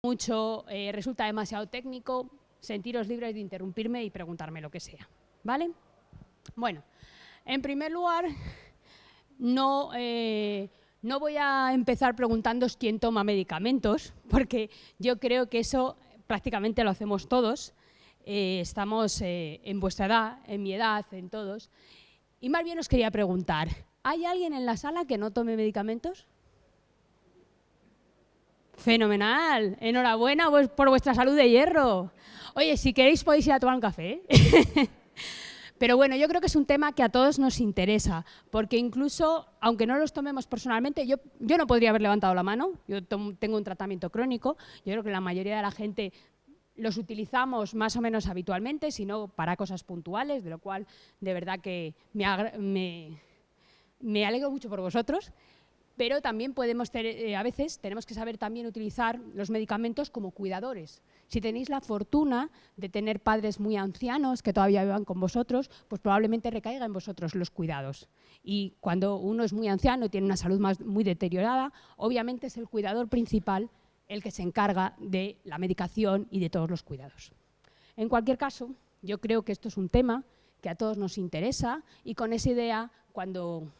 mucho, resulta demasiado técnico, sentiros libres de interrumpirme y preguntarme lo que sea, ¿vale? Bueno, en primer lugar, no voy a empezar preguntándoos quién toma medicamentos, porque yo creo que eso prácticamente lo hacemos todos. Estamos en vuestra edad, en mi edad, en todos. Y más bien os quería preguntar, ¿hay alguien en la sala que no tome medicamentos? ¡Fenomenal! Enhorabuena por vuestra salud de hierro. Oye, si queréis podéis ir a tomar un café. Pero bueno, yo creo que es un tema que a todos nos interesa, porque incluso, aunque no los tomemos personalmente, yo no podría haber levantado la mano, yo tengo un tratamiento crónico, yo creo que la mayoría de la gente los utilizamos más o menos habitualmente, sino para cosas puntuales, de lo cual de verdad que me alegro mucho por vosotros. Pero también a veces tenemos que saber también utilizar los medicamentos como cuidadores. Si tenéis la fortuna de tener padres muy ancianos que todavía vivan con vosotros, pues probablemente recaiga en vosotros los cuidados. Y cuando uno es muy anciano y tiene una salud muy deteriorada, obviamente es el cuidador principal el que se encarga de la medicación y de todos los cuidados. En cualquier caso, yo creo que esto es un tema que a todos nos interesa y con esa idea, cuando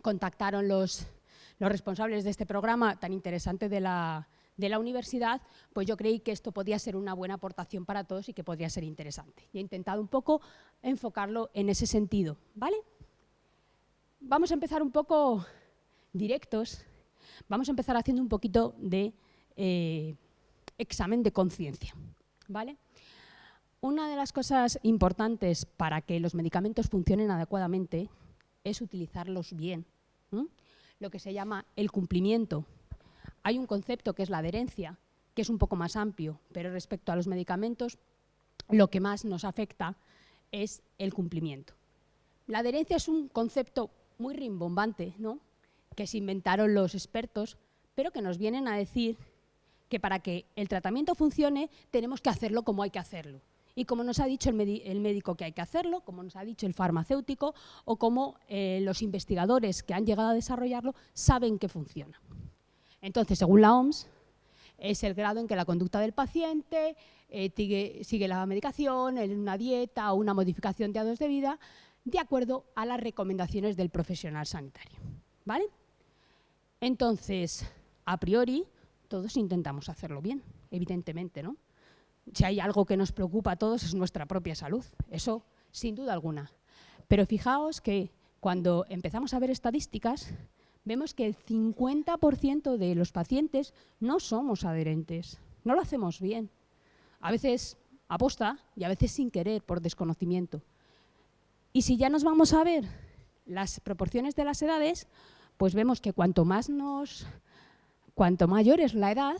contactaron los responsables de este programa tan interesante de la universidad, pues yo creí que esto podía ser una buena aportación para todos y que podría ser interesante. Y he intentado un poco enfocarlo en ese sentido, ¿vale? Vamos a empezar un poco directos, vamos a empezar haciendo un poquito de examen de conciencia, ¿vale? Una de las cosas importantes para que los medicamentos funcionen adecuadamente es utilizarlos bien, lo que se llama el cumplimiento. Hay un concepto que es la adherencia, que es un poco más amplio, pero respecto a los medicamentos, lo que más nos afecta es el cumplimiento. La adherencia es un concepto muy rimbombante, ¿no?, que se inventaron los expertos, pero que nos vienen a decir que para que el tratamiento funcione tenemos que hacerlo como hay que hacerlo. Y como nos ha dicho el médico que hay que hacerlo, como nos ha dicho el farmacéutico o como los investigadores que han llegado a desarrollarlo saben que funciona. Entonces, según la OMS, es el grado en que la conducta del paciente sigue la medicación, una dieta o una modificación de hábitos de vida de acuerdo a las recomendaciones del profesional sanitario, ¿vale? Entonces, a priori, todos intentamos hacerlo bien, evidentemente, ¿no? Si hay algo que nos preocupa a todos es nuestra propia salud, eso sin duda alguna. Pero fijaos que cuando empezamos a ver estadísticas, vemos que el 50% de los pacientes no somos adherentes, no lo hacemos bien. A veces aposta y a veces sin querer, por desconocimiento. Y si ya nos vamos a ver las proporciones de las edades, pues vemos que cuanto mayor es la edad,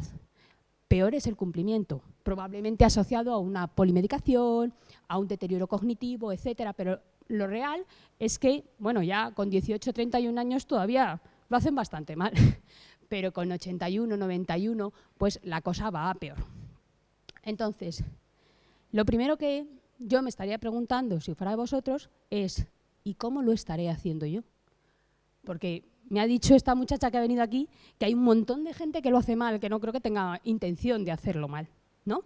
peor es el cumplimiento, probablemente asociado a una polimedicación, a un deterioro cognitivo, etcétera, pero lo real es que, bueno, ya con 18, 31 años todavía lo hacen bastante mal, pero con 81, 91, pues la cosa va a peor. Entonces, lo primero que yo me estaría preguntando, si fuera de vosotros, es ¿y cómo lo estaré haciendo yo? Porque me ha dicho esta muchacha que ha venido aquí que hay un montón de gente que lo hace mal, que no creo que tenga intención de hacerlo mal, ¿no?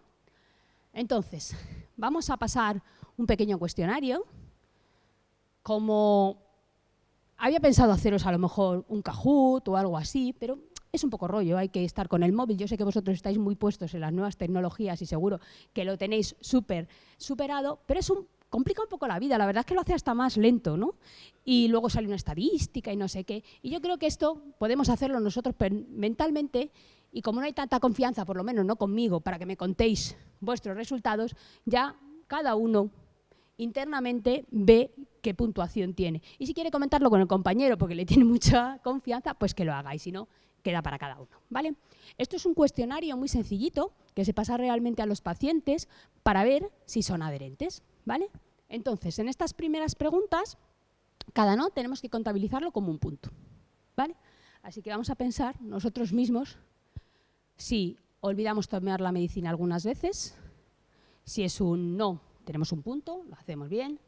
Entonces, vamos a pasar un pequeño cuestionario. Como había pensado haceros a lo mejor un Kahoot o algo así, pero es un poco rollo, hay que estar con el móvil. Yo sé que vosotros estáis muy puestos en las nuevas tecnologías y seguro que lo tenéis súper superado, pero complica un poco la vida, la verdad es que lo hace hasta más lento, ¿no? Y luego sale una estadística y no sé qué. Y yo creo que esto podemos hacerlo nosotros mentalmente y como no hay tanta confianza, por lo menos no conmigo, para que me contéis vuestros resultados, ya cada uno internamente ve qué puntuación tiene. Y si quiere comentarlo con el compañero porque le tiene mucha confianza, pues que lo haga y si no, queda para cada uno, ¿vale? Esto es un cuestionario muy sencillito que se pasa realmente a los pacientes para ver si son adherentes, ¿vale? Entonces, en estas primeras preguntas, cada no tenemos que contabilizarlo como un punto, ¿vale? Así que vamos a pensar nosotros mismos si olvidamos tomar la medicina algunas veces, si es un no, tenemos un punto, lo hacemos bien.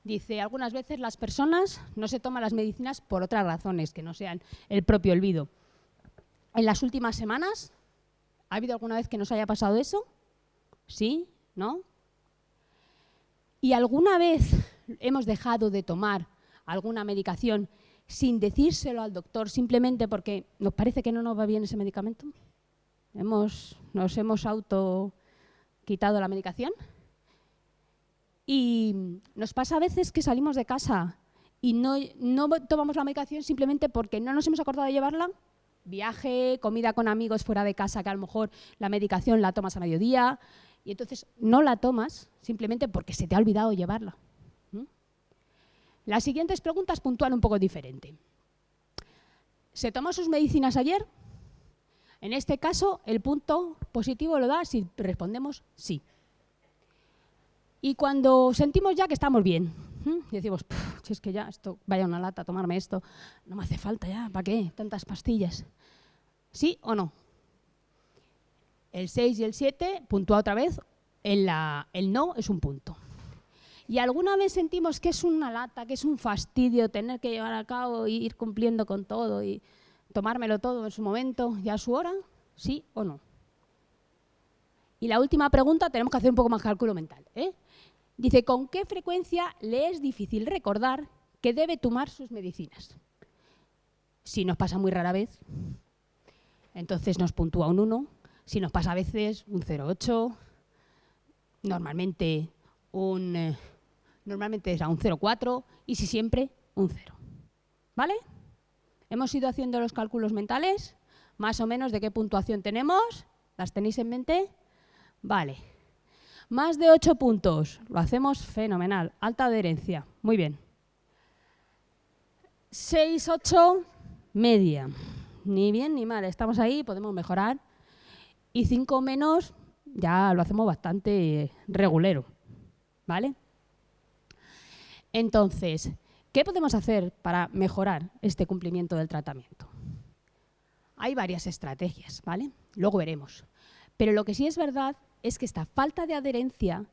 Dice, algunas veces las personas no se toman las medicinas por otras razones que no sean el propio olvido. En las últimas semanas ¿Ha habido alguna vez que nos haya pasado eso? ¿Sí? ¿No? ¿Y alguna vez hemos dejado de tomar alguna medicación sin decírselo al doctor, simplemente porque nos parece que no nos va bien ese medicamento? ¿Nos hemos auto quitado la medicación? Y nos pasa a veces que salimos de casa y no tomamos la medicación simplemente porque no nos hemos acordado de llevarla. Viaje, comida con amigos fuera de casa, que a lo mejor la medicación la tomas a mediodía y entonces no la tomas simplemente porque se te ha olvidado llevarla. Las siguientes preguntas puntúan un poco diferente. ¿Se tomó sus medicinas ayer? En este caso, el punto positivo lo da si respondemos sí. Y cuando sentimos ya que estamos bien, y decimos, si es que ya esto, vaya una lata tomarme esto, no me hace falta ya, ¿para qué? Tantas pastillas. ¿Sí o no? El 6 y el 7 puntúa otra vez, el no es un punto. ¿Y alguna vez sentimos que es una lata, que es un fastidio tener que llevar a cabo e ir cumpliendo con todo y tomármelo todo en su momento y a su hora? ¿Sí o no? Y la última pregunta, tenemos que hacer un poco más cálculo mental, ¿eh? Dice, ¿con qué frecuencia le es difícil recordar que debe tomar sus medicinas? Si nos pasa muy rara vez, entonces nos puntúa un 1. Si nos pasa a veces, un 0,8. Normalmente será un 0,4. Y si siempre, un 0. ¿Vale? Hemos ido haciendo los cálculos mentales, más o menos de qué puntuación tenemos. ¿Las tenéis en mente? Vale. Más de 8 puntos. Lo hacemos fenomenal. Alta adherencia. Muy bien. 6, 8, media. Ni bien ni mal. Estamos ahí, podemos mejorar. Y 5 menos, ya lo hacemos bastante regulero. ¿Vale? Entonces, ¿qué podemos hacer para mejorar este cumplimiento del tratamiento? Hay varias estrategias, ¿vale? Luego veremos. Pero lo que sí es verdad es que esta falta de adherencia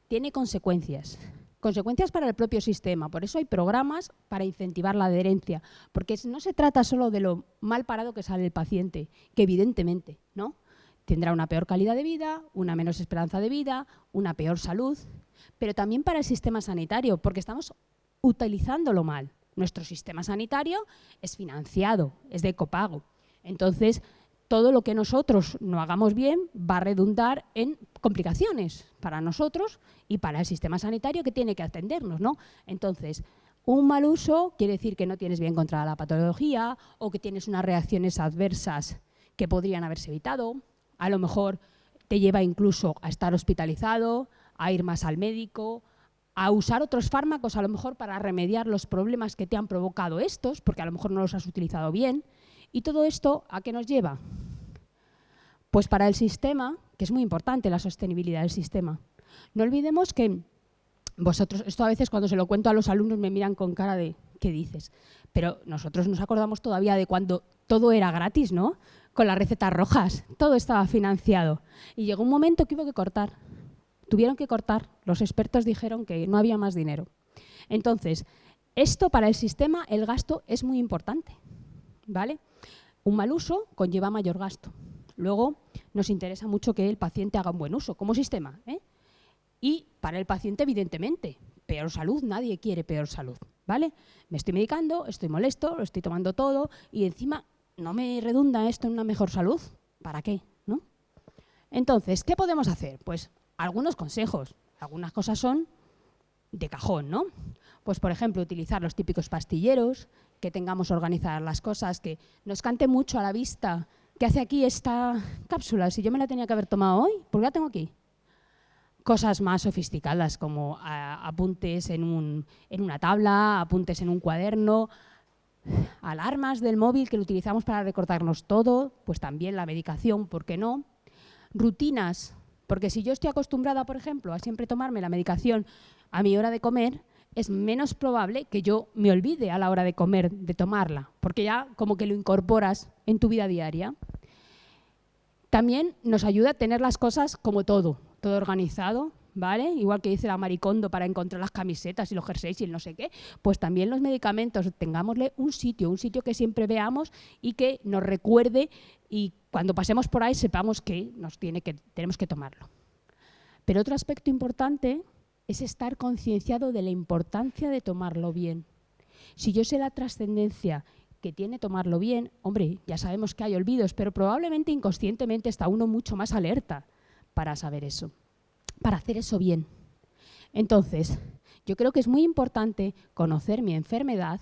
tiene consecuencias. Consecuencias para el propio sistema. Por eso hay programas para incentivar la adherencia. Porque no se trata solo de lo mal parado que sale el paciente, que evidentemente, ¿no? Tendrá una peor calidad de vida, una menos esperanza de vida, una peor salud, pero también para el sistema sanitario, porque estamos utilizándolo mal. Nuestro sistema sanitario es financiado, es de copago. Entonces, todo lo que nosotros no hagamos bien va a redundar en complicaciones para nosotros y para el sistema sanitario que tiene que atendernos, ¿no? Entonces, un mal uso quiere decir que no tienes bien controlada la patología o que tienes unas reacciones adversas que podrían haberse evitado. A lo mejor te lleva incluso a estar hospitalizado, a ir más al médico, a usar otros fármacos a lo mejor para remediar los problemas que te han provocado estos, porque a lo mejor no los has utilizado bien. ¿Y todo esto a qué nos lleva? Pues para el sistema, que es muy importante la sostenibilidad del sistema. No olvidemos que vosotros, esto a veces cuando se lo cuento a los alumnos me miran con cara de ¿qué dices? Pero nosotros nos acordamos todavía de cuando todo era gratis, ¿no? Con las recetas rojas, todo estaba financiado. Y llegó un momento que hubo que cortar. Tuvieron que cortar. Los expertos dijeron que no había más dinero. Entonces, esto para el sistema, el gasto es muy importante, ¿vale? Un mal uso conlleva mayor gasto. Luego, nos interesa mucho que el paciente haga un buen uso como sistema, ¿eh? Y para el paciente, evidentemente, peor salud, nadie quiere peor salud, ¿vale? Me estoy medicando, estoy molesto, lo estoy tomando todo y encima no me redunda esto en una mejor salud. ¿Para qué? ¿No? Entonces, ¿qué podemos hacer? Pues algunos consejos. Algunas cosas son de cajón, ¿no? Pues, por ejemplo, utilizar los típicos pastilleros, que tengamos organizadas las cosas, que nos cante mucho a la vista. ¿Qué hace aquí esta cápsula? Si yo me la tenía que haber tomado hoy, ¿por qué la tengo aquí? Cosas más sofisticadas como apuntes en una tabla, apuntes en un cuaderno, alarmas del móvil que lo utilizamos para recordarnos todo, pues también la medicación, ¿por qué no? Rutinas, porque si yo estoy acostumbrada, por ejemplo, a siempre tomarme la medicación a mi hora de comer, es menos probable que yo me olvide a la hora de comer de tomarla, porque ya como que lo incorporas en tu vida diaria. También nos ayuda a tener las cosas como todo organizado, ¿vale? Igual que dice la Maricondo para encontrar las camisetas y los jerseys y el no sé qué, pues también los medicamentos, tengámosle un sitio que siempre veamos y que nos recuerde y cuando pasemos por ahí sepamos que tenemos que tomarlo. Pero otro aspecto importante es estar concienciado de la importancia de tomarlo bien. Si yo sé la trascendencia que tiene tomarlo bien, hombre, ya sabemos que hay olvidos, pero probablemente inconscientemente está uno mucho más alerta para saber eso, para hacer eso bien. Entonces, yo creo que es muy importante conocer mi enfermedad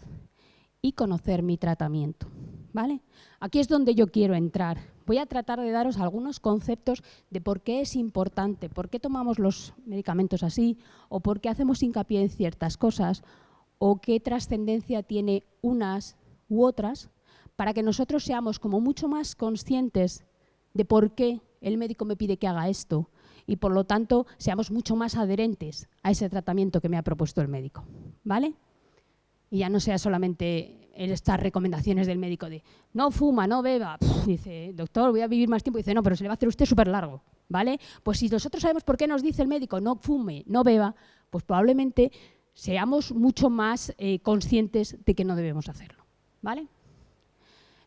y conocer mi tratamiento, ¿vale? Aquí es donde yo quiero entrar. Voy a tratar de daros algunos conceptos de por qué es importante, por qué tomamos los medicamentos así, o por qué hacemos hincapié en ciertas cosas, o qué trascendencia tiene unas u otras, para que nosotros seamos como mucho más conscientes de por qué el médico me pide que haga esto y por lo tanto seamos mucho más adherentes a ese tratamiento que me ha propuesto el médico, ¿vale? Y ya no sea solamente estas recomendaciones del médico de no fuma, no beba, dice, doctor, voy a vivir más tiempo, dice, no, pero se le va a hacer usted súper largo, ¿vale? Pues si nosotros sabemos por qué nos dice el médico no fume, no beba, pues probablemente seamos mucho más conscientes de que no debemos hacerlo, ¿vale?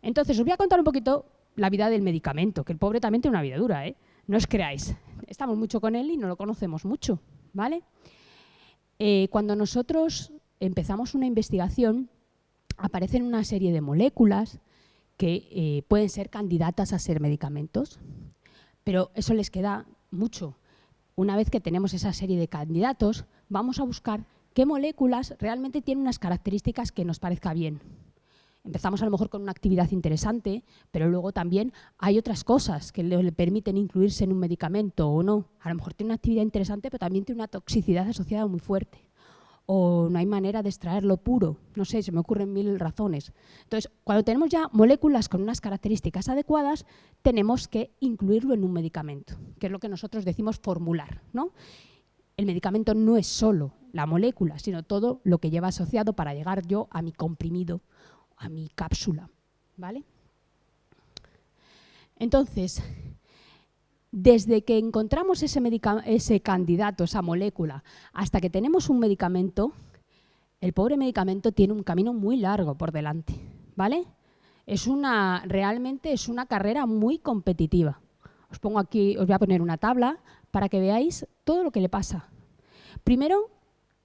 Entonces, os voy a contar un poquito la vida del medicamento, que el pobre también tiene una vida dura, ¿eh? No os creáis, estamos mucho con él y no lo conocemos mucho, ¿vale? Cuando nosotros empezamos una investigación, aparecen una serie de moléculas que pueden ser candidatas a ser medicamentos, pero eso les queda mucho. Una vez que tenemos esa serie de candidatos, vamos a buscar qué moléculas realmente tienen unas características que nos parezca bien. Empezamos a lo mejor con una actividad interesante, pero luego también hay otras cosas que le permiten incluirse en un medicamento o no. A lo mejor tiene una actividad interesante, pero también tiene una toxicidad asociada muy fuerte. O no hay manera de extraerlo puro. No sé, se me ocurren 1000 razones. Entonces, cuando tenemos ya moléculas con unas características adecuadas, tenemos que incluirlo en un medicamento, que es lo que nosotros decimos formular, ¿no? El medicamento no es solo la molécula, sino todo lo que lleva asociado para llegar yo a mi comprimido, a mi cápsula, ¿vale? Entonces, desde que encontramos ese candidato, esa molécula, hasta que tenemos un medicamento, el pobre medicamento tiene un camino muy largo por delante, ¿vale? Realmente es una carrera muy competitiva. Os pongo aquí, os voy a poner una tabla para que veáis todo lo que le pasa. Primero,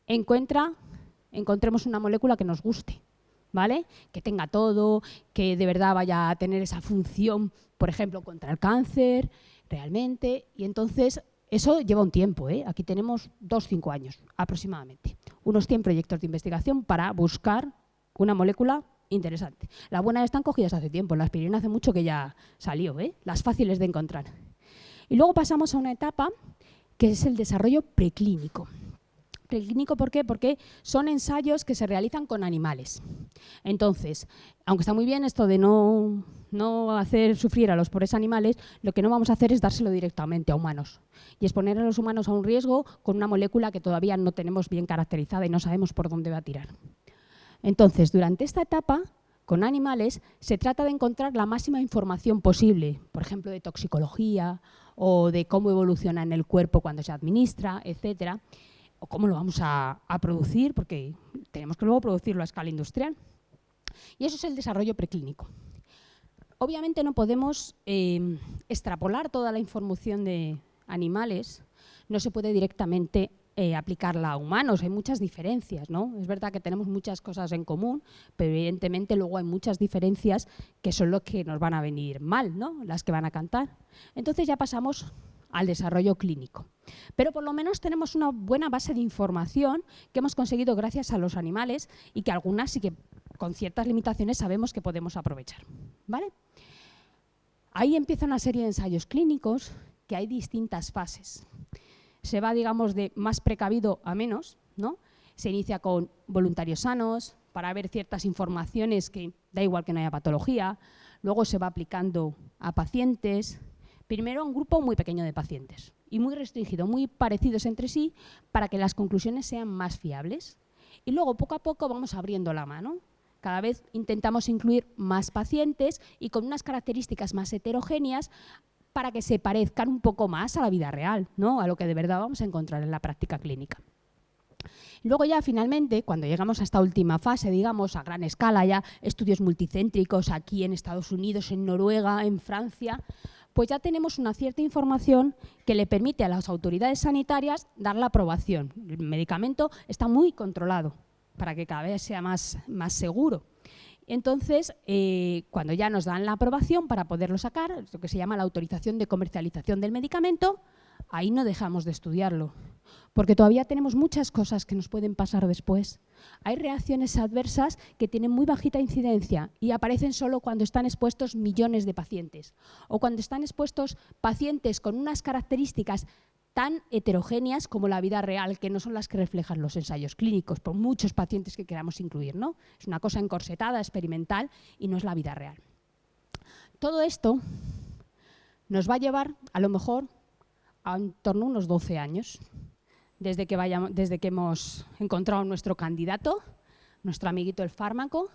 encontremos una molécula que nos guste, ¿vale? Que tenga todo, que de verdad vaya a tener esa función, por ejemplo, contra el cáncer, realmente, y entonces eso lleva un tiempo, ¿eh? Aquí tenemos 2-5 años aproximadamente, unos 100 proyectos de investigación para buscar una molécula interesante. Las buenas están cogidas hace tiempo, la aspirina hace mucho que ya salió, ¿eh? Las fáciles de encontrar. Y luego pasamos a una etapa que es el desarrollo preclínico. Preclínico, ¿por qué? Porque son ensayos que se realizan con animales. Entonces, aunque está muy bien esto de no hacer sufrir a los pobres animales, lo que no vamos a hacer es dárselo directamente a humanos y exponer a los humanos a un riesgo con una molécula que todavía no tenemos bien caracterizada y no sabemos por dónde va a tirar. Entonces, durante esta etapa, con animales, se trata de encontrar la máxima información posible, por ejemplo, de toxicología o de cómo evoluciona en el cuerpo cuando se administra, etcétera, o cómo lo vamos a producir, porque tenemos que luego producirlo a escala industrial. Y eso es el desarrollo preclínico. Obviamente no podemos extrapolar toda la información de animales, no se puede directamente aplicarla a humanos, hay muchas diferencias, ¿no? Es verdad que tenemos muchas cosas en común, pero evidentemente luego hay muchas diferencias que son las que nos van a venir mal, ¿no? Las que van a cantar. Entonces ya pasamos al desarrollo clínico. Pero por lo menos tenemos una buena base de información que hemos conseguido gracias a los animales y que algunas sí que con ciertas limitaciones sabemos que podemos aprovechar, ¿vale? Ahí empieza una serie de ensayos clínicos que hay distintas fases. Se va, digamos, de más precavido a menos, ¿no? Se inicia con voluntarios sanos para ver ciertas informaciones que da igual que no haya patología, luego se va aplicando a pacientes, primero a un grupo muy pequeño de pacientes y muy restringido, muy parecidos entre sí para que las conclusiones sean más fiables. Y luego poco a poco vamos abriendo la mano. Cada vez intentamos incluir más pacientes y con unas características más heterogéneas para que se parezcan un poco más a la vida real, ¿no? A lo que de verdad vamos a encontrar en la práctica clínica. Luego ya finalmente, cuando llegamos a esta última fase, digamos, a gran escala, ya estudios multicéntricos aquí en Estados Unidos, en Noruega, en Francia, pues ya tenemos una cierta información que le permite a las autoridades sanitarias dar la aprobación. El medicamento está muy controlado para que cada vez sea más seguro. Entonces, cuando ya nos dan la aprobación para poderlo sacar, lo que se llama la autorización de comercialización del medicamento, ahí no dejamos de estudiarlo, porque todavía tenemos muchas cosas que nos pueden pasar después. Hay reacciones adversas que tienen muy bajita incidencia y aparecen solo cuando están expuestos millones de pacientes o cuando están expuestos pacientes con unas características tan heterogéneas como la vida real, que no son las que reflejan los ensayos clínicos, por muchos pacientes que queramos incluir, ¿no? Es una cosa encorsetada, experimental y no es la vida real. Todo esto nos va a llevar, a lo mejor, a en torno a unos 12 años, desde que hemos encontrado nuestro candidato, nuestro amiguito el fármaco,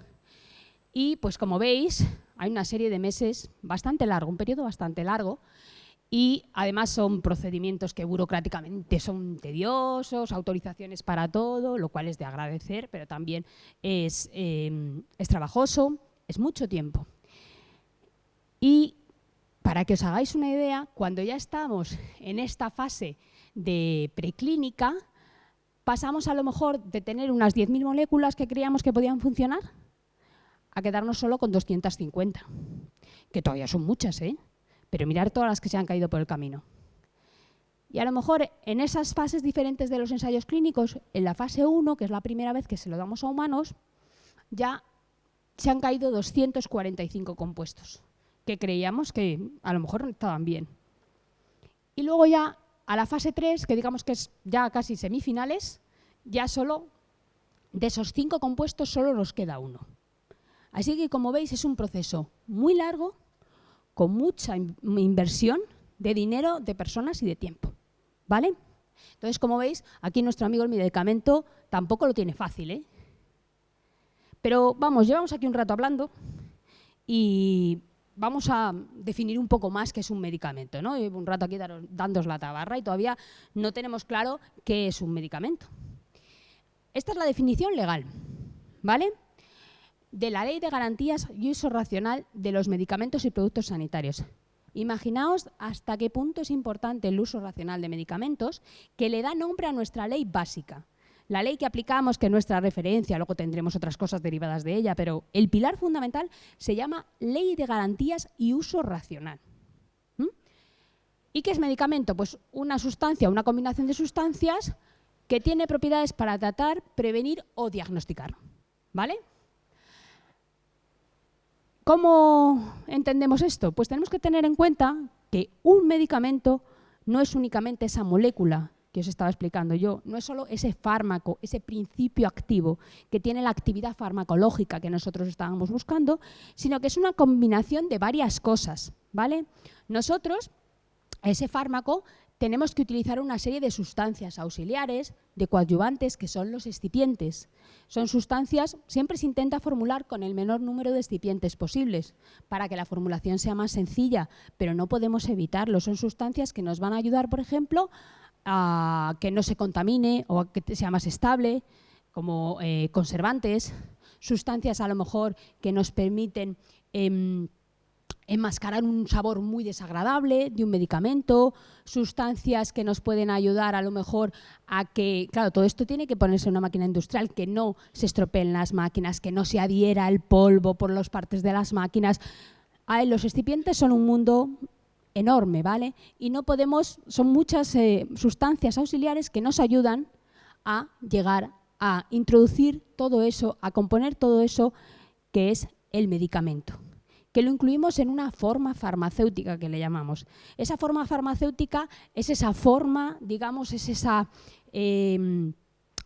y pues como veis, hay una serie de meses bastante largo, un periodo bastante largo, y además son procedimientos que burocráticamente son tediosos, autorizaciones para todo, lo cual es de agradecer, pero también es trabajoso, es mucho tiempo. Y para que os hagáis una idea, cuando ya estamos en esta fase de preclínica, pasamos a lo mejor de tener unas 10.000 moléculas que creíamos que podían funcionar a quedarnos solo con 250, que todavía son muchas, ¿eh? Pero mirar todas las que se han caído por el camino. Y a lo mejor en esas fases diferentes de los ensayos clínicos, en la fase 1, que es la primera vez que se lo damos a humanos, ya se han caído 245 compuestos, que creíamos que a lo mejor estaban bien. Y luego ya a la fase 3, que digamos que es ya casi semifinales, ya solo de esos 5 compuestos solo nos queda uno. Así que como veis es un proceso muy largo, con mucha inversión de dinero, de personas y de tiempo, ¿vale? Entonces, como veis, aquí nuestro amigo el medicamento tampoco lo tiene fácil, ¿eh? Pero vamos, llevamos aquí un rato hablando y vamos a definir un poco más qué es un medicamento, ¿no? Llevo un rato aquí dándoos la tabarra y todavía no tenemos claro qué es un medicamento. Esta es la definición legal, ¿vale? De la Ley de Garantías y Uso Racional de los Medicamentos y Productos Sanitarios. Imaginaos hasta qué punto es importante el uso racional de medicamentos, que le da nombre a nuestra ley básica. La ley que aplicamos, que es nuestra referencia, luego tendremos otras cosas derivadas de ella, pero el pilar fundamental se llama Ley de Garantías y Uso Racional. ¿Y qué es medicamento? Pues una sustancia, una combinación de sustancias que tiene propiedades para tratar, prevenir o diagnosticar, ¿vale? ¿Cómo entendemos esto? Pues tenemos que tener en cuenta que un medicamento no es únicamente esa molécula que os estaba explicando yo, no es solo ese fármaco, ese principio activo que tiene la actividad farmacológica que nosotros estábamos buscando, sino que es una combinación de varias cosas, ¿vale? Nosotros, ese fármaco, tenemos que utilizar una serie de sustancias auxiliares, de coadyuvantes, que son los excipientes. Son sustancias, siempre se intenta formular con el menor número de excipientes posibles, para que la formulación sea más sencilla, pero no podemos evitarlo. Son sustancias que nos van a ayudar, por ejemplo, a que no se contamine o a que sea más estable, como conservantes, sustancias a lo mejor que nos permiten enmascarar un sabor muy desagradable de un medicamento, sustancias que nos pueden ayudar a lo mejor a que, claro, todo esto tiene que ponerse en una máquina industrial, que no se estropeen las máquinas, que no se adhiera el polvo por las partes de las máquinas. Los excipientes son un mundo enorme, ¿vale? Y no podemos, son muchas sustancias auxiliares que nos ayudan a llegar a introducir todo eso, a componer todo eso que es el medicamento, que lo incluimos en una forma farmacéutica que le llamamos. Esa forma farmacéutica es esa forma, digamos, es esa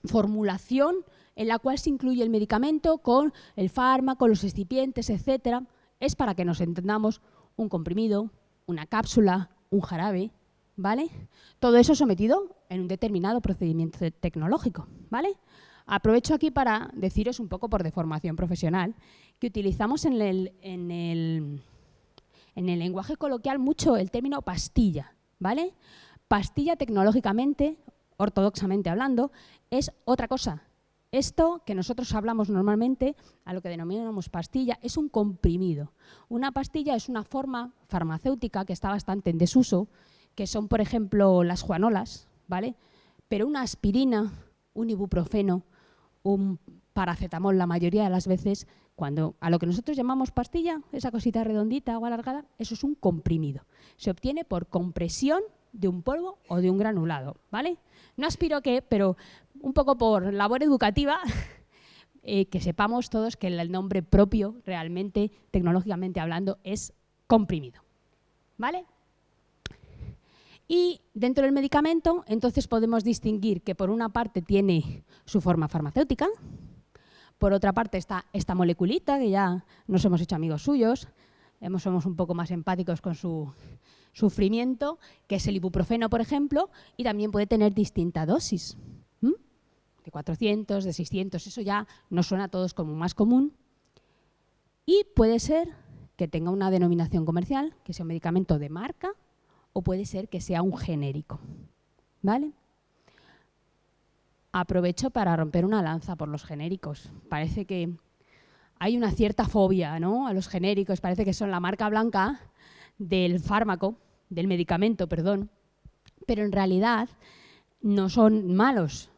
formulación en la cual se incluye el medicamento con el fármaco, los excipientes, etcétera. Es para que nos entendamos un comprimido, una cápsula, un jarabe, ¿vale? Todo eso sometido en un determinado procedimiento tecnológico, ¿vale? Aprovecho aquí para deciros un poco por deformación profesional que utilizamos en En el lenguaje coloquial mucho el término pastilla, ¿vale? Pastilla tecnológicamente, ortodoxamente hablando, es otra cosa. Esto que nosotros hablamos normalmente, a lo que denominamos pastilla, es un comprimido. Una pastilla es una forma farmacéutica que está bastante en desuso, que son, por ejemplo, las juanolas, ¿vale? Pero una aspirina, un ibuprofeno, un paracetamol, la mayoría de las veces, cuando a lo que nosotros llamamos pastilla, esa cosita redondita o alargada, eso es un comprimido. Se obtiene por compresión de un polvo o de un granulado, ¿vale? No aspiro que, pero un poco por labor educativa, que sepamos todos que el nombre propio, realmente, tecnológicamente hablando, es comprimido, ¿vale? Y dentro del medicamento, entonces podemos distinguir que por una parte tiene su forma farmacéutica, por otra parte está esta moleculita, que ya nos hemos hecho amigos suyos, somos un poco más empáticos con su sufrimiento, que es el ibuprofeno, por ejemplo, y también puede tener distinta dosis, de 400, de 600, eso ya nos suena a todos como más común. Y puede ser que tenga una denominación comercial, que sea un medicamento de marca, o puede ser que sea un genérico, ¿vale? Aprovecho para romper una lanza por los genéricos. Parece que hay una cierta fobia, ¿no?, a los genéricos, parece que son la marca blanca del fármaco, del medicamento, perdón, pero en realidad no son malos.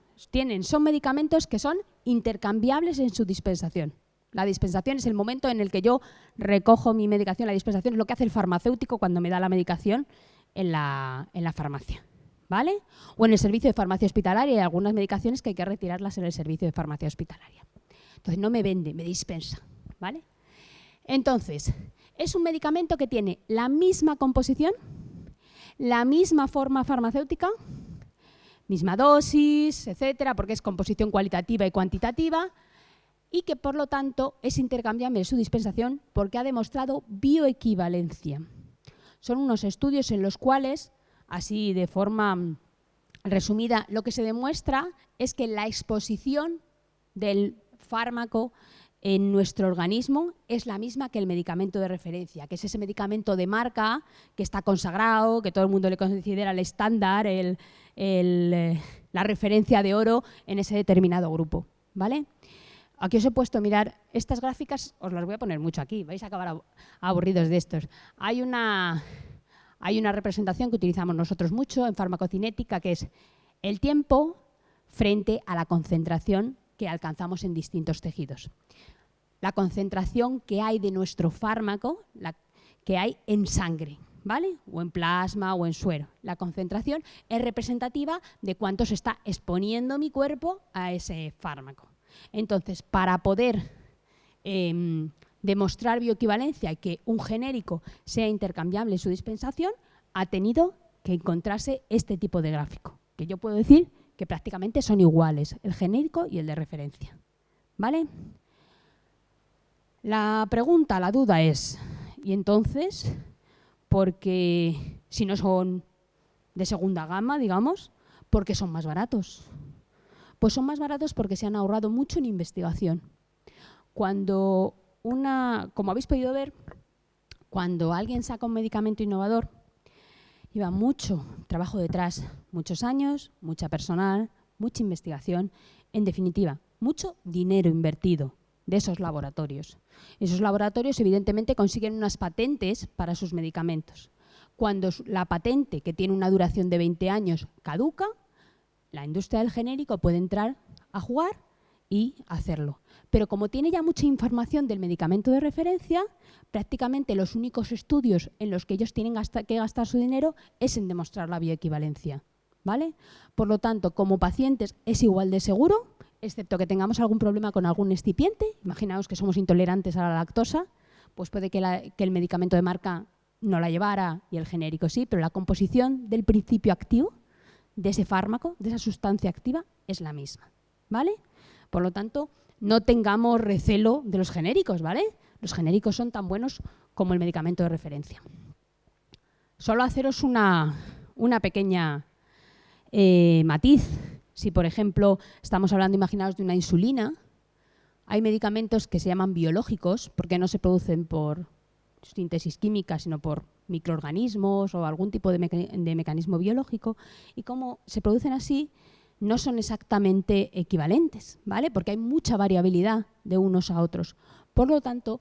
Son medicamentos que son intercambiables en su dispensación. La dispensación es el momento en el que yo recojo mi medicación, la dispensación es lo que hace el farmacéutico cuando me da la medicación en la farmacia, ¿vale? O en el servicio de farmacia hospitalaria, hay algunas medicaciones que hay que retirarlas en el servicio de farmacia hospitalaria. Entonces no me vende, me dispensa, ¿vale? Entonces, es un medicamento que tiene la misma composición, la misma forma farmacéutica, misma dosis, etcétera, porque es composición cualitativa y cuantitativa, y que por lo tanto es intercambiable en su dispensación porque ha demostrado bioequivalencia. Son unos estudios en los cuales, así de forma resumida, lo que se demuestra es que la exposición del fármaco en nuestro organismo es la misma que el medicamento de referencia, que es ese medicamento de marca que está consagrado, que todo el mundo le considera el estándar, la referencia de oro en ese determinado grupo, ¿vale? Aquí os he puesto, mirar, estas gráficas os las voy a poner mucho aquí, vais a acabar aburridos de estos. Hay una representación que utilizamos nosotros mucho en farmacocinética, que es el tiempo frente a la concentración que alcanzamos en distintos tejidos. La concentración que hay de nuestro fármaco, que hay en sangre, ¿vale? O en plasma o en suero. La concentración es representativa de cuánto se está exponiendo mi cuerpo a ese fármaco. Entonces, para poder demostrar bioequivalencia y que un genérico sea intercambiable en su dispensación, ha tenido que encontrarse este tipo de gráfico, que yo puedo decir que prácticamente son iguales, el genérico y el de referencia, ¿vale? La pregunta, la duda es, ¿y entonces, porque si no son de segunda gama, digamos, por qué son más baratos? Pues son más baratos porque se han ahorrado mucho en investigación. Como habéis podido ver, cuando alguien saca un medicamento innovador, lleva mucho trabajo detrás, muchos años, mucha personal, mucha investigación, en definitiva, mucho dinero invertido de esos laboratorios. Esos laboratorios evidentemente consiguen unas patentes para sus medicamentos. Cuando la patente, que tiene una duración de 20 años, caduca, la industria del genérico puede entrar a jugar y hacerlo. Pero como tiene ya mucha información del medicamento de referencia, prácticamente los únicos estudios en los que ellos tienen que gastar su dinero es en demostrar la bioequivalencia, ¿vale? Por lo tanto, como pacientes es igual de seguro, excepto que tengamos algún problema con algún excipiente. Imaginaos que somos intolerantes a la lactosa, pues puede que el medicamento de marca no la llevara y el genérico sí, pero la composición del principio activo de ese fármaco, de esa sustancia activa, es la misma, ¿vale? Por lo tanto, no tengamos recelo de los genéricos, ¿vale? Los genéricos son tan buenos como el medicamento de referencia. Solo haceros una pequeña matiz. Si, por ejemplo, estamos hablando, imaginaos, de una insulina, hay medicamentos que se llaman biológicos porque no se producen por síntesis química, sino por microorganismos o algún tipo de mecanismo biológico, y cómo se producen así no son exactamente equivalentes, ¿vale? Porque hay mucha variabilidad de unos a otros. Por lo tanto,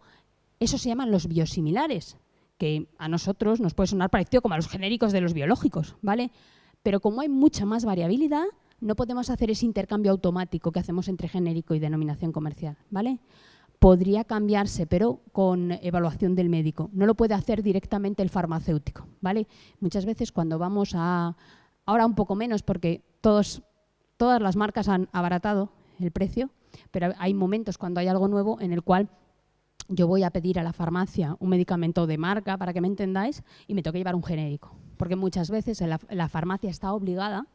eso se llaman los biosimilares, que a nosotros nos puede sonar parecido como a los genéricos de los biológicos, ¿vale? Pero como hay mucha más variabilidad, no podemos hacer ese intercambio automático que hacemos entre genérico y denominación comercial, ¿vale? Podría cambiarse, pero con evaluación del médico. No lo puede hacer directamente el farmacéutico, ¿vale? Muchas veces cuando vamos a... Ahora un poco menos porque todas las marcas han abaratado el precio, pero hay momentos cuando hay algo nuevo en el cual yo voy a pedir a la farmacia un medicamento de marca, para que me entendáis, y me toca llevar un genérico. Porque muchas veces la farmacia está obligada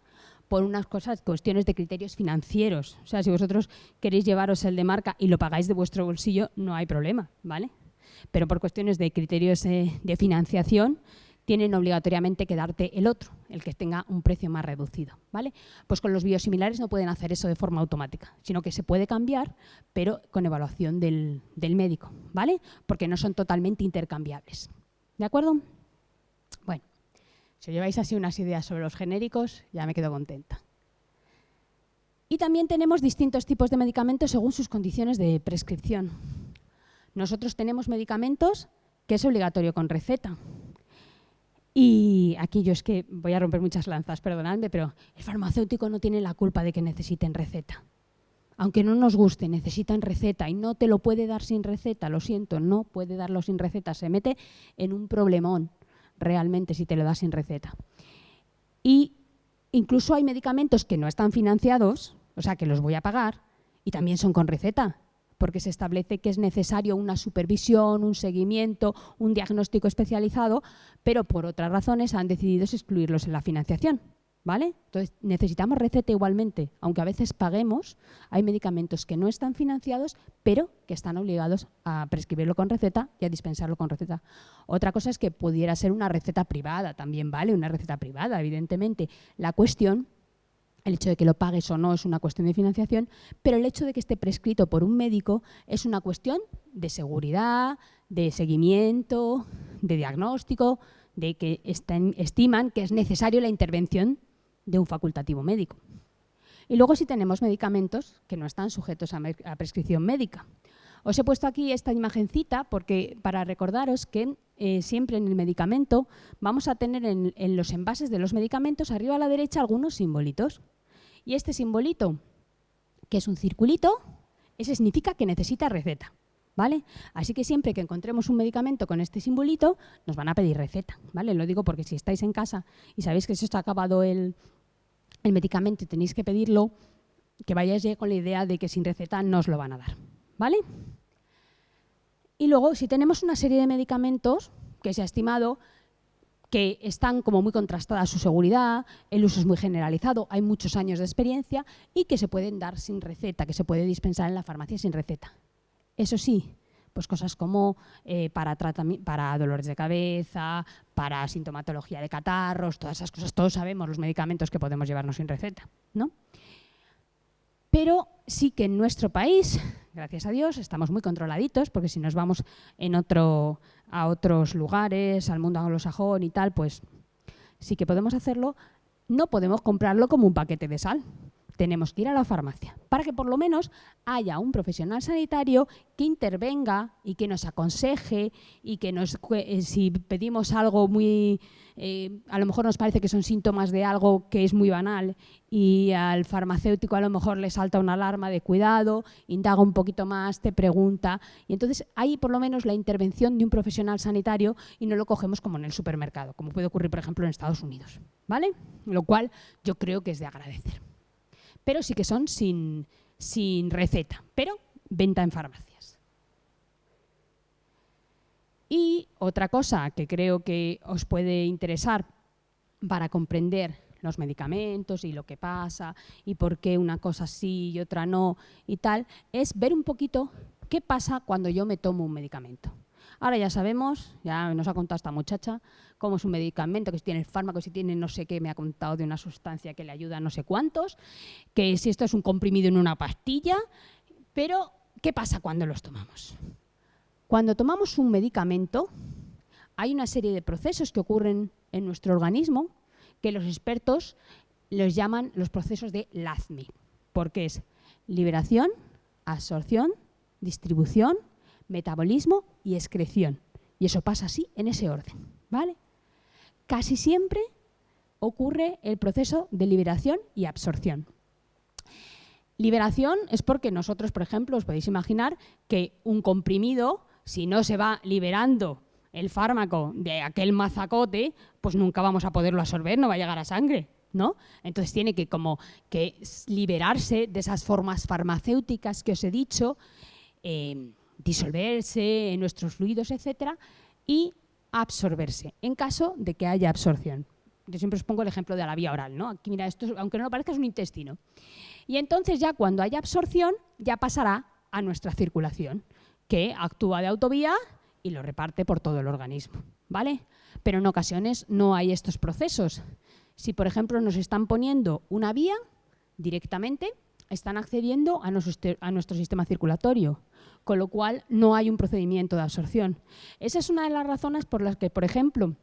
por unas cuestiones de criterios financieros. O sea, si vosotros queréis llevaros el de marca y lo pagáis de vuestro bolsillo, no hay problema, ¿vale? Pero por cuestiones de criterios de financiación, tienen obligatoriamente que darte el otro, el que tenga un precio más reducido, ¿vale? Pues con los biosimilares no pueden hacer eso de forma automática, sino que se puede cambiar, pero con evaluación del médico, ¿vale? Porque no son totalmente intercambiables, ¿de acuerdo? Bueno, si os lleváis así unas ideas sobre los genéricos, ya me quedo contenta. Y también tenemos distintos tipos de medicamentos según sus condiciones de prescripción. Nosotros tenemos medicamentos que es obligatorio con receta. Y aquí yo es que voy a romper muchas lanzas, perdonadme, pero el farmacéutico no tiene la culpa de que necesiten receta. Aunque no nos guste, necesitan receta y no te lo puede dar sin receta, lo siento, no puede darlo sin receta. Se mete en un problemón realmente si te lo da sin receta. Y incluso hay medicamentos que no están financiados, o sea que los voy a pagar, y también son con receta, porque se establece que es necesario una supervisión, un seguimiento, un diagnóstico especializado, pero por otras razones han decidido excluirlos en la financiación, ¿vale? Entonces necesitamos receta igualmente, aunque a veces paguemos, hay medicamentos que no están financiados, pero que están obligados a prescribirlo con receta y a dispensarlo con receta. Otra cosa es que pudiera ser una receta privada, también vale una receta privada, evidentemente. La cuestión, el hecho de que lo pagues o no es una cuestión de financiación, pero el hecho de que esté prescrito por un médico es una cuestión de seguridad, de seguimiento, de diagnóstico, de que estiman que es necesario la intervención de un facultativo médico. Y luego sí tenemos medicamentos que no están sujetos a prescripción médica. Os he puesto aquí esta imagencita porque para recordaros que siempre en el medicamento vamos a tener en los envases de los medicamentos arriba a la derecha algunos simbolitos. Y este simbolito, que es un circulito, ese significa que necesita receta, ¿vale? Así que siempre que encontremos un medicamento con este simbolito, nos van a pedir receta, ¿vale? Lo digo porque si estáis en casa y sabéis que se os ha acabado el medicamento y tenéis que pedirlo, que vayáis ya con la idea de que sin receta no os lo van a dar, ¿vale? Y luego, si tenemos una serie de medicamentos que se ha estimado que están como muy contrastada su seguridad, el uso es muy generalizado, hay muchos años de experiencia y que se pueden dar sin receta, que se puede dispensar en la farmacia sin receta. Eso sí, pues cosas como para dolores de cabeza, para sintomatología de catarros, todas esas cosas, todos sabemos los medicamentos que podemos llevarnos sin receta, ¿no? Pero sí que en nuestro país, gracias a Dios, estamos muy controladitos, porque si nos vamos a otros lugares, al mundo anglosajón y tal, pues sí que podemos hacerlo. No podemos comprarlo como un paquete de sal. Tenemos que ir a la farmacia para que por lo menos haya un profesional sanitario que intervenga y que nos aconseje y que si pedimos algo muy... a lo mejor nos parece que son síntomas de algo que es muy banal y al farmacéutico a lo mejor le salta una alarma de cuidado, indaga un poquito más, te pregunta y entonces hay por lo menos la intervención de un profesional sanitario y no lo cogemos como en el supermercado, como puede ocurrir por ejemplo en Estados Unidos, ¿vale? Lo cual yo creo que es de agradecer. Pero sí que son sin receta, pero venta en farmacias. Y otra cosa que creo que os puede interesar para comprender los medicamentos y lo que pasa y por qué una cosa sí y otra no y tal, es ver un poquito qué pasa cuando yo me tomo un medicamento. Ahora ya sabemos, ya nos ha contado esta muchacha, cómo es un medicamento, que si tiene el fármaco, si tiene no sé qué, me ha contado de una sustancia que le ayuda a no sé cuántos, que si esto es un comprimido en una pastilla, pero ¿qué pasa cuando los tomamos? Cuando tomamos un medicamento, hay una serie de procesos que ocurren en nuestro organismo que los expertos los llaman los procesos de LAZMI, porque es liberación, absorción, distribución, metabolismo y excreción. Y eso pasa así, en ese orden, ¿vale? Casi siempre ocurre el proceso de liberación y absorción. Liberación es porque nosotros, por ejemplo, os podéis imaginar que un comprimido, si no se va liberando el fármaco de aquel mazacote, pues nunca vamos a poderlo absorber, no va a llegar a sangre, ¿no? Entonces tiene que como que liberarse de esas formas farmacéuticas que os he dicho, disolverse en nuestros fluidos, etcétera, y absorberse, en caso de que haya absorción. Yo siempre os pongo el ejemplo de la vía oral, ¿no? Aquí, mira, esto, aunque no lo parezca, es un intestino. Y entonces ya cuando haya absorción, ya pasará a nuestra circulación, que actúa de autovía y lo reparte por todo el organismo, ¿vale? Pero en ocasiones no hay estos procesos. Si, por ejemplo, nos están poniendo una vía, directamente están accediendo a nuestro sistema circulatorio, con lo cual no hay un procedimiento de absorción. Esa es una de las razones por las que, por ejemplo,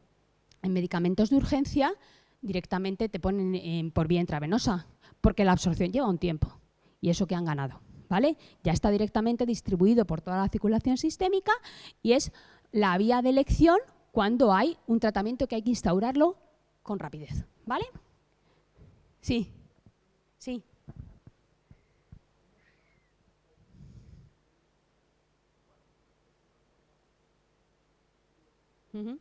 en medicamentos de urgencia directamente te ponen por vía intravenosa, porque la absorción lleva un tiempo y eso que han ganado, ¿vale? Ya está directamente distribuido por toda la circulación sistémica y es la vía de elección cuando hay un tratamiento que hay que instaurarlo con rapidez, ¿vale? Sí, sí. Uh-huh.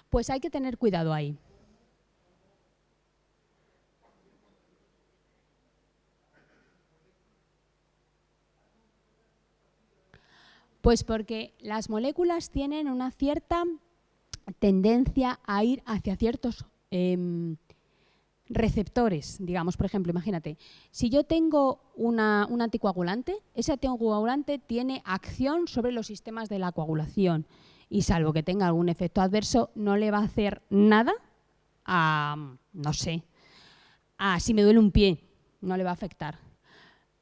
Pues hay que tener cuidado ahí. Pues porque las moléculas tienen una cierta tendencia a ir hacia ciertos receptores, digamos, por ejemplo, imagínate, si yo tengo un anticoagulante, ese anticoagulante tiene acción sobre los sistemas de la coagulación y salvo que tenga algún efecto adverso, no le va a hacer nada a, no sé, a si me duele un pie, no le va a afectar.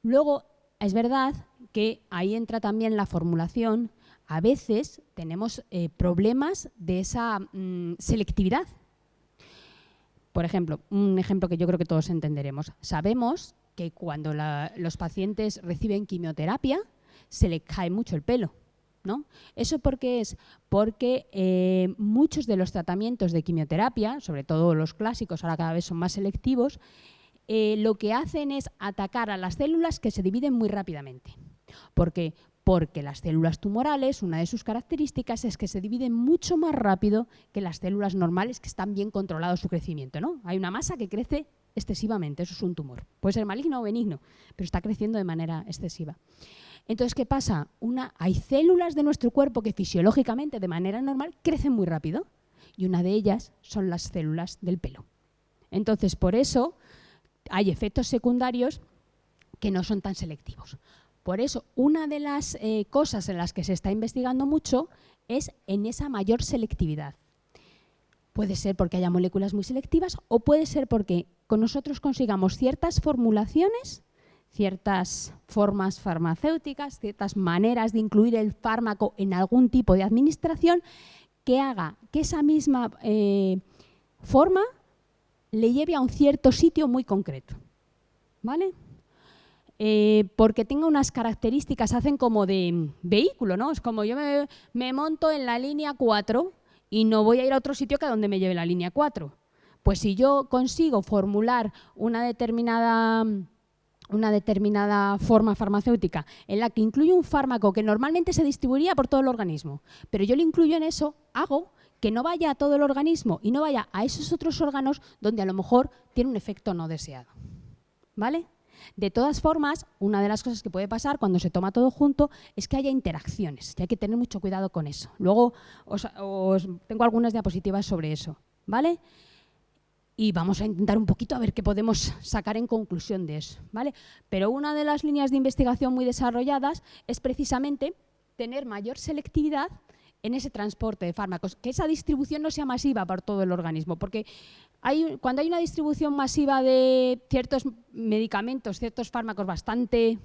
Luego, es verdad que ahí entra también la formulación. A veces tenemos problemas de esa selectividad. Por ejemplo, un ejemplo que yo creo que todos entenderemos. Sabemos que cuando los pacientes reciben quimioterapia se les cae mucho el pelo, ¿no? ¿Eso por qué es? Porque muchos de los tratamientos de quimioterapia, sobre todo los clásicos, ahora cada vez son más selectivos, lo que hacen es atacar a las células que se dividen muy rápidamente. ¿Por qué? Porque las células tumorales, una de sus características es que se dividen mucho más rápido que las células normales que están bien controlado su crecimiento, ¿no? Hay una masa que crece excesivamente, eso es un tumor. Puede ser maligno o benigno, pero está creciendo de manera excesiva. Entonces, ¿qué pasa? Hay células de nuestro cuerpo que fisiológicamente, de manera normal, crecen muy rápido y una de ellas son las células del pelo. Entonces, por eso hay efectos secundarios que no son tan selectivos. Por eso, una de las cosas en las que se está investigando mucho es en esa mayor selectividad. Puede ser porque haya moléculas muy selectivas o puede ser porque con nosotros consigamos ciertas formulaciones, ciertas formas farmacéuticas, ciertas maneras de incluir el fármaco en algún tipo de administración que haga que esa misma forma le lleve a un cierto sitio muy concreto, ¿vale? Porque tenga unas características, hacen como de vehículo, ¿no? Es como yo me monto en la línea 4 y no voy a ir a otro sitio que a donde me lleve la línea 4. Pues si yo consigo formular una determinada forma farmacéutica en la que incluye un fármaco que normalmente se distribuiría por todo el organismo, pero yo lo incluyo en eso, hago que no vaya a todo el organismo y no vaya a esos otros órganos donde a lo mejor tiene un efecto no deseado, ¿vale? De todas formas, una de las cosas que puede pasar cuando se toma todo junto es que haya interacciones, y hay que tener mucho cuidado con eso. Luego os tengo algunas diapositivas sobre eso, ¿vale? Y vamos a intentar un poquito a ver qué podemos sacar en conclusión de eso, ¿vale? Pero una de las líneas de investigación muy desarrolladas es precisamente tener mayor selectividad en ese transporte de fármacos, que esa distribución no sea masiva por todo el organismo, porque cuando hay una distribución masiva de ciertos medicamentos, ciertos fármacos bastante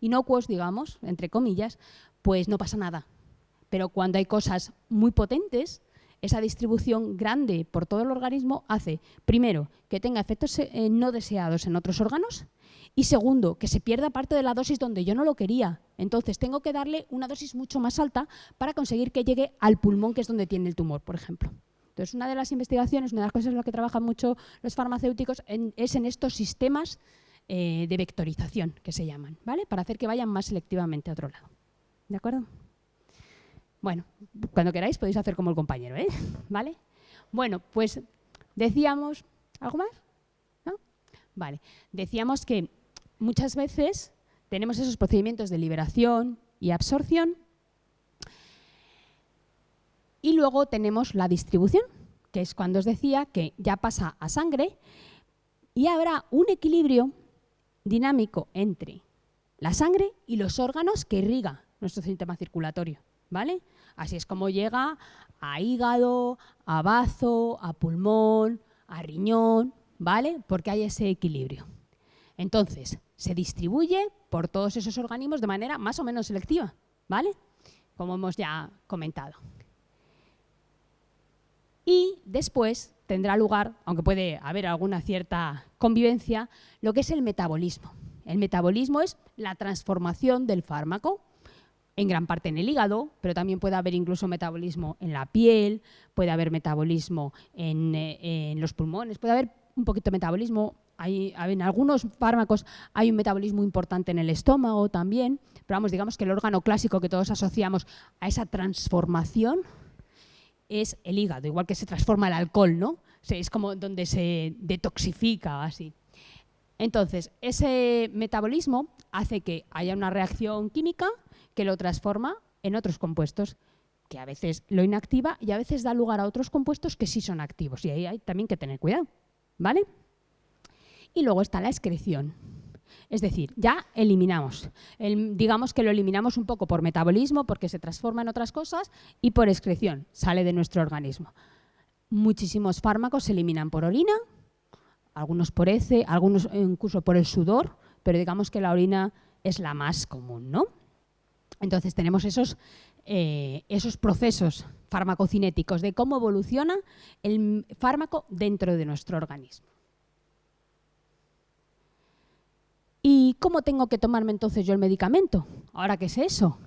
inocuos, digamos, entre comillas, pues no pasa nada. Pero cuando hay cosas muy potentes, esa distribución grande por todo el organismo hace, primero, que tenga efectos no deseados en otros órganos y segundo, que se pierda parte de la dosis donde yo no lo quería. Entonces, tengo que darle una dosis mucho más alta para conseguir que llegue al pulmón, que es donde tiene el tumor, por ejemplo. Entonces, una de las investigaciones, una de las cosas en las que trabajan mucho los farmacéuticos es en estos sistemas de vectorización, que se llaman, ¿vale? Para hacer que vayan más selectivamente a otro lado. ¿De acuerdo? Bueno, cuando queráis podéis hacer como el compañero, ¿eh? ¿Vale? Bueno, pues decíamos... ¿Algo más? ¿No? Vale. Decíamos que muchas veces tenemos esos procedimientos de liberación y absorción y luego tenemos la distribución, que es cuando os decía que ya pasa a sangre y habrá un equilibrio dinámico entre la sangre y los órganos que irriga nuestro sistema circulatorio, ¿vale? Así es como llega a hígado, a bazo, a pulmón, a riñón, ¿vale? Porque hay ese equilibrio. Entonces, se distribuye por todos esos organismos de manera más o menos selectiva, ¿vale? Como hemos ya comentado. Y después tendrá lugar, aunque puede haber alguna cierta convivencia, lo que es el metabolismo. El metabolismo es la transformación del fármaco, en gran parte en el hígado, pero también puede haber incluso metabolismo en la piel, puede haber metabolismo en los pulmones, puede haber un poquito de metabolismo. En algunos fármacos hay un metabolismo importante en el estómago también, pero vamos, digamos que el órgano clásico que todos asociamos a esa transformación es el hígado, igual que se transforma el alcohol, ¿no? Es como donde se detoxifica, así. Entonces, ese metabolismo hace que haya una reacción química que lo transforma en otros compuestos, que a veces lo inactiva y a veces da lugar a otros compuestos que sí son activos. Y ahí hay también que tener cuidado, ¿vale? Y luego está la excreción. Es decir, ya eliminamos. Digamos que lo eliminamos un poco por metabolismo, porque se transforma en otras cosas, y por excreción, sale de nuestro organismo. Muchísimos fármacos se eliminan por orina, algunos por heces, algunos incluso por el sudor, pero digamos que la orina es la más común, ¿no? Entonces tenemos esos procesos farmacocinéticos de cómo evoluciona el fármaco dentro de nuestro organismo. ¿Y cómo tengo que tomarme entonces yo el medicamento? Ahora, ¿qué es eso?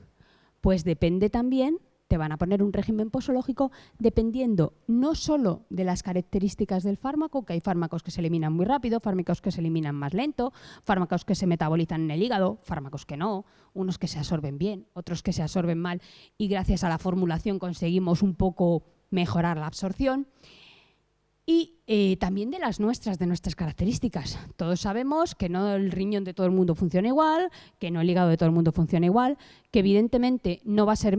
Pues depende también, te van a poner un régimen posológico dependiendo no solo de las características del fármaco, que hay fármacos que se eliminan muy rápido, fármacos que se eliminan más lento, fármacos que se metabolizan en el hígado, fármacos que no, unos que se absorben bien, otros que se absorben mal y gracias a la formulación conseguimos un poco mejorar la absorción. Y también de las nuestras características. Todos sabemos que no el riñón de todo el mundo funciona igual, que no el hígado de todo el mundo funciona igual, que evidentemente no va a ser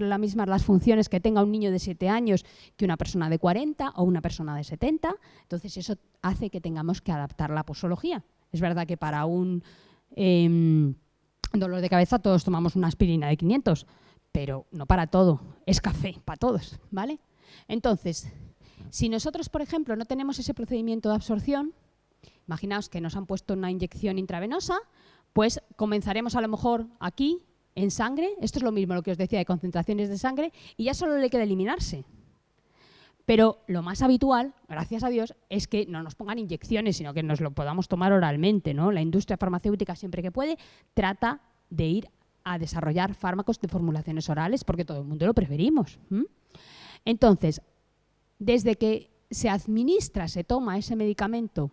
la misma las funciones que tenga un niño de 7 años que una persona de 40 o una persona de 70. Entonces eso hace que tengamos que adaptar la posología. Es verdad que para un dolor de cabeza todos tomamos una aspirina de 500, pero no para todo, es café para todos, ¿vale? Entonces, si nosotros, por ejemplo, no tenemos ese procedimiento de absorción, imaginaos que nos han puesto una inyección intravenosa, pues comenzaremos a lo mejor aquí, en sangre, esto es lo mismo lo que os decía de concentraciones de sangre, y ya solo le queda eliminarse. Pero lo más habitual, gracias a Dios, es que no nos pongan inyecciones, sino que nos lo podamos tomar oralmente, ¿no? La industria farmacéutica, siempre que puede, trata de ir a desarrollar fármacos de formulaciones orales, porque todo el mundo lo preferimos. Entonces, desde que se administra, se toma ese medicamento,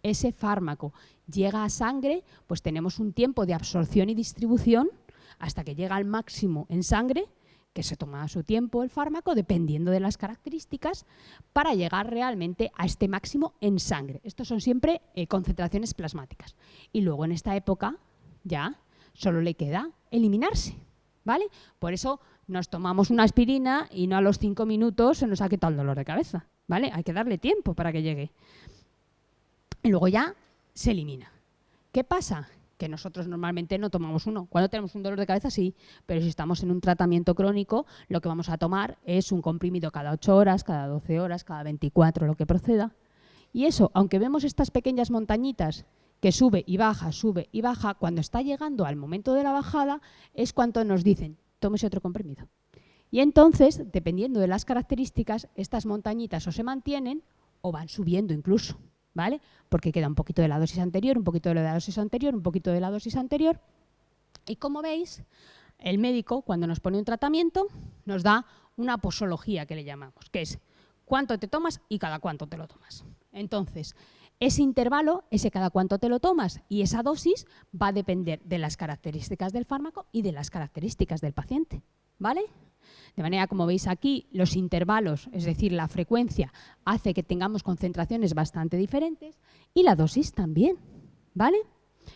ese fármaco, llega a sangre, pues tenemos un tiempo de absorción y distribución hasta que llega al máximo en sangre, que se toma a su tiempo el fármaco, dependiendo de las características, para llegar realmente a este máximo en sangre. Estos son siempre concentraciones plasmáticas. Y luego en esta época ya solo le queda eliminarse, ¿vale? Por eso nos tomamos una aspirina y no a los 5 minutos se nos ha quitado el dolor de cabeza, ¿vale? Hay que darle tiempo para que llegue. Y luego ya se elimina. ¿Qué pasa? que nosotros normalmente no tomamos uno. Cuando tenemos un dolor de cabeza sí, pero si estamos en un tratamiento crónico, lo que vamos a tomar es un comprimido cada 8 horas, cada 12 horas, cada 24, lo que proceda. Y eso, aunque vemos estas pequeñas montañitas que sube y baja, cuando está llegando al momento de la bajada es cuando nos dicen, tómese otro comprimido. Y entonces, dependiendo de las características, estas montañitas o se mantienen o van subiendo incluso, ¿vale? Porque queda un poquito de la dosis anterior, un poquito de la dosis anterior, un poquito de la dosis anterior. Y como veis, el médico, cuando nos pone un tratamiento, nos da una posología que le llamamos, que es cuánto te tomas y cada cuánto te lo tomas. Entonces, ese intervalo, ese cada cuánto te lo tomas y esa dosis va a depender de las características del fármaco y de las características del paciente, ¿vale? De manera, como veis aquí, los intervalos, es decir, la frecuencia, hace que tengamos concentraciones bastante diferentes y la dosis también, ¿vale?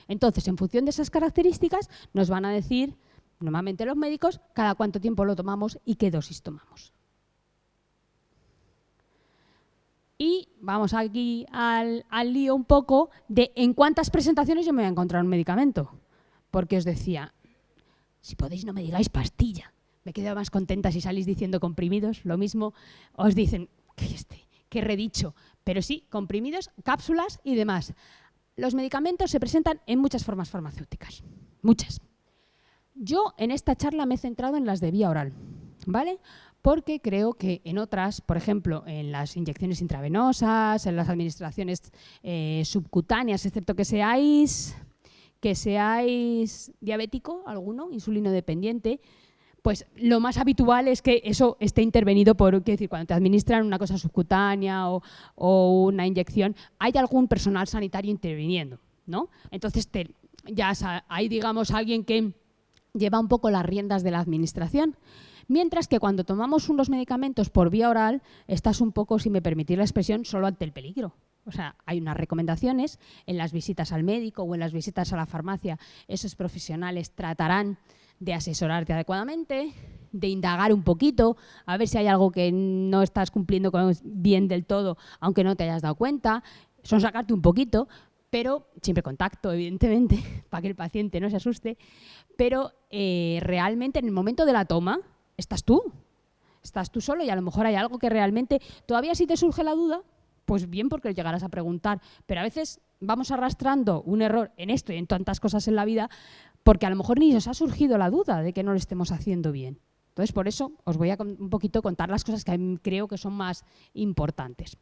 Entonces, en función de esas características, nos van a decir, normalmente los médicos, cada cuánto tiempo lo tomamos y qué dosis tomamos. Y vamos aquí al lío un poco de en cuántas presentaciones yo me voy a encontrar un medicamento. Porque os decía, si podéis no me digáis pastilla. Me quedo más contenta si salís diciendo comprimidos. Lo mismo os dicen, qué redicho. Pero sí, comprimidos, cápsulas y demás. Los medicamentos se presentan en muchas formas farmacéuticas. Muchas. Yo en esta charla me he centrado en las de vía oral, ¿vale? Porque creo que en otras, por ejemplo, en las inyecciones intravenosas, en las administraciones subcutáneas, excepto que seáis diabético, alguno, insulino dependiente, pues lo más habitual es que eso esté intervenido por, quiero decir, cuando te administran una cosa subcutánea o una inyección, hay algún personal sanitario interviniendo, ¿no? Entonces ya hay, digamos, alguien que lleva un poco las riendas de la administración. Mientras que cuando tomamos unos medicamentos por vía oral, estás un poco, si me permitís la expresión, solo ante el peligro. O sea, hay unas recomendaciones en las visitas al médico o en las visitas a la farmacia. Esos profesionales tratarán de asesorarte adecuadamente, de indagar un poquito, a ver si hay algo que no estás cumpliendo bien del todo, aunque no te hayas dado cuenta. Son sacarte un poquito, pero siempre contacto, evidentemente, para que el paciente no se asuste. Pero realmente en el momento de la toma, estás tú solo y a lo mejor hay algo que realmente, todavía si te surge la duda, pues bien porque llegarás a preguntar, pero a veces vamos arrastrando un error en esto y en tantas cosas en la vida porque a lo mejor ni nos ha surgido la duda de que no lo estemos haciendo bien. Entonces, por eso os voy a un poquito contar las cosas que creo que son más importantes.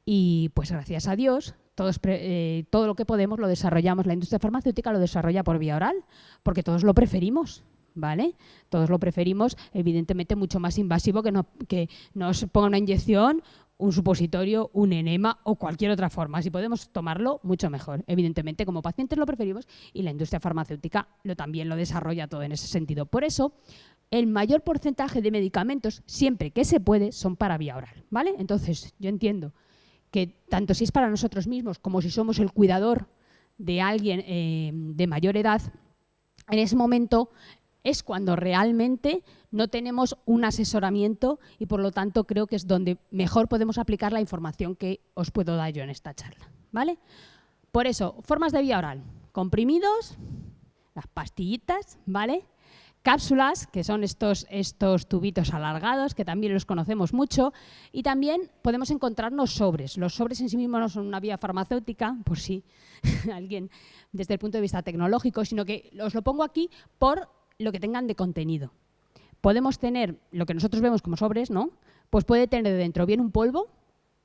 Y pues gracias a Dios, todo lo que podemos lo desarrollamos, la industria farmacéutica lo desarrolla por vía oral, porque todos lo preferimos. ¿Vale? Todos lo preferimos, evidentemente, mucho más invasivo que nos ponga una inyección, un supositorio, un enema o cualquier otra forma. Si podemos tomarlo, mucho mejor. Evidentemente, como pacientes lo preferimos y la industria farmacéutica también lo desarrolla todo en ese sentido. Por eso, el mayor porcentaje de medicamentos, siempre que se puede, son para vía oral. ¿Vale? Entonces, yo entiendo que tanto si es para nosotros mismos como si somos el cuidador de alguien de mayor edad, en ese momento es cuando realmente no tenemos un asesoramiento y por lo tanto creo que es donde mejor podemos aplicar la información que os puedo dar yo en esta charla, ¿vale? Por eso, formas de vía oral, comprimidos, las pastillitas, ¿vale? Cápsulas, que son estos tubitos alargados, que también los conocemos mucho, y también podemos encontrarnos sobres. Los sobres en sí mismos no son una vía farmacéutica, por si alguien desde el punto de vista tecnológico, sino que os lo pongo aquí por lo que tengan de contenido. Podemos tener lo que nosotros vemos como sobres, ¿no? Pues puede tener dentro bien un polvo,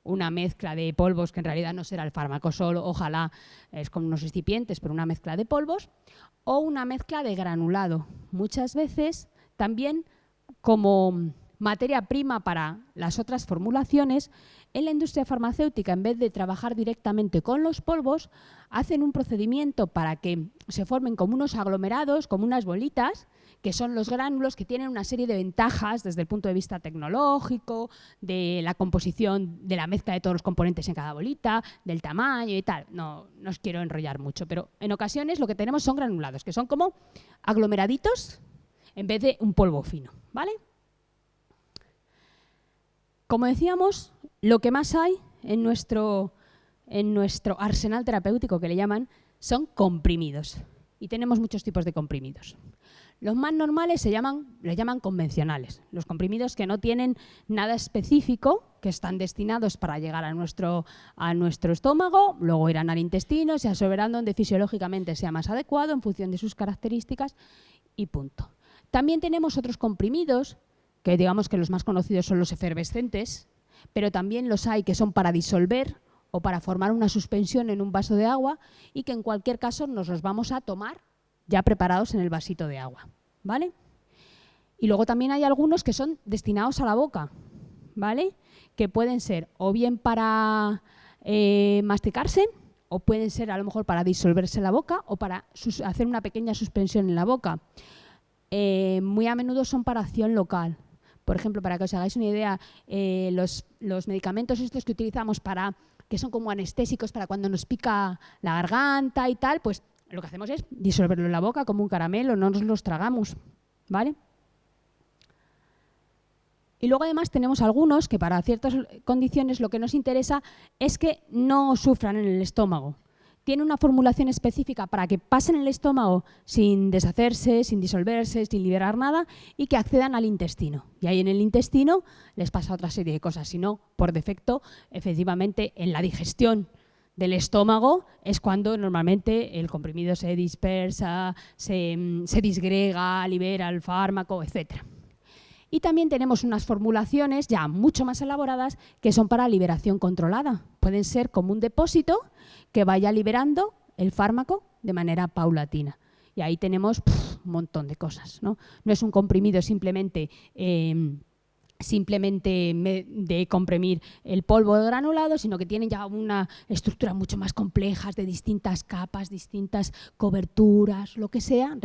una mezcla de polvos que en realidad no será el fármaco solo, ojalá es con unos recipientes, pero una mezcla de polvos, o una mezcla de granulado. Muchas veces también como materia prima para las otras formulaciones, en la industria farmacéutica, en vez de trabajar directamente con los polvos, hacen un procedimiento para que se formen como unos aglomerados, como unas bolitas, que son los gránulos, que tienen una serie de ventajas desde el punto de vista tecnológico, de la composición, de la mezcla de todos los componentes en cada bolita, del tamaño y tal. No os quiero enrollar mucho, pero en ocasiones lo que tenemos son granulados, que son como aglomeraditos en vez de un polvo fino, ¿vale? Como decíamos, lo que más hay en nuestro arsenal terapéutico, que le llaman, son comprimidos. y tenemos muchos tipos de comprimidos. Los más normales les llaman convencionales, los comprimidos que no tienen nada específico, que están destinados para llegar a nuestro estómago, luego irán al intestino, se absorberán donde fisiológicamente sea más adecuado en función de sus características y punto. También tenemos otros comprimidos, que digamos que los más conocidos son los efervescentes, pero también los hay que son para disolver o para formar una suspensión en un vaso de agua y que en cualquier caso nos los vamos a tomar ya preparados en el vasito de agua, ¿vale? Y luego también hay algunos que son destinados a la boca, ¿vale? Que pueden ser o bien para masticarse o pueden ser a lo mejor para disolverse la boca o para hacer una pequeña suspensión en la boca. Muy a menudo son para acción local. Por ejemplo, para que os hagáis una idea, los medicamentos estos que utilizamos que son como anestésicos para cuando nos pica la garganta y tal, pues lo que hacemos es disolverlo en la boca como un caramelo, no nos los tragamos, ¿vale? Y luego además tenemos algunos que para ciertas condiciones lo que nos interesa es que no sufran en el estómago. Tiene una formulación específica para que pasen en el estómago sin deshacerse, sin disolverse, sin liberar nada y que accedan al intestino. Y ahí en el intestino les pasa otra serie de cosas, si no, por defecto, efectivamente, en la digestión del estómago es cuando normalmente el comprimido se dispersa, se disgrega, libera el fármaco, etc. Y también tenemos unas formulaciones ya mucho más elaboradas que son para liberación controlada. Pueden ser como un depósito que vaya liberando el fármaco de manera paulatina. Y ahí tenemos un montón de cosas, ¿no? No es un comprimido simplemente de comprimir el polvo granulado, sino que tienen ya una estructura mucho más compleja, de distintas capas, distintas coberturas, lo que sea,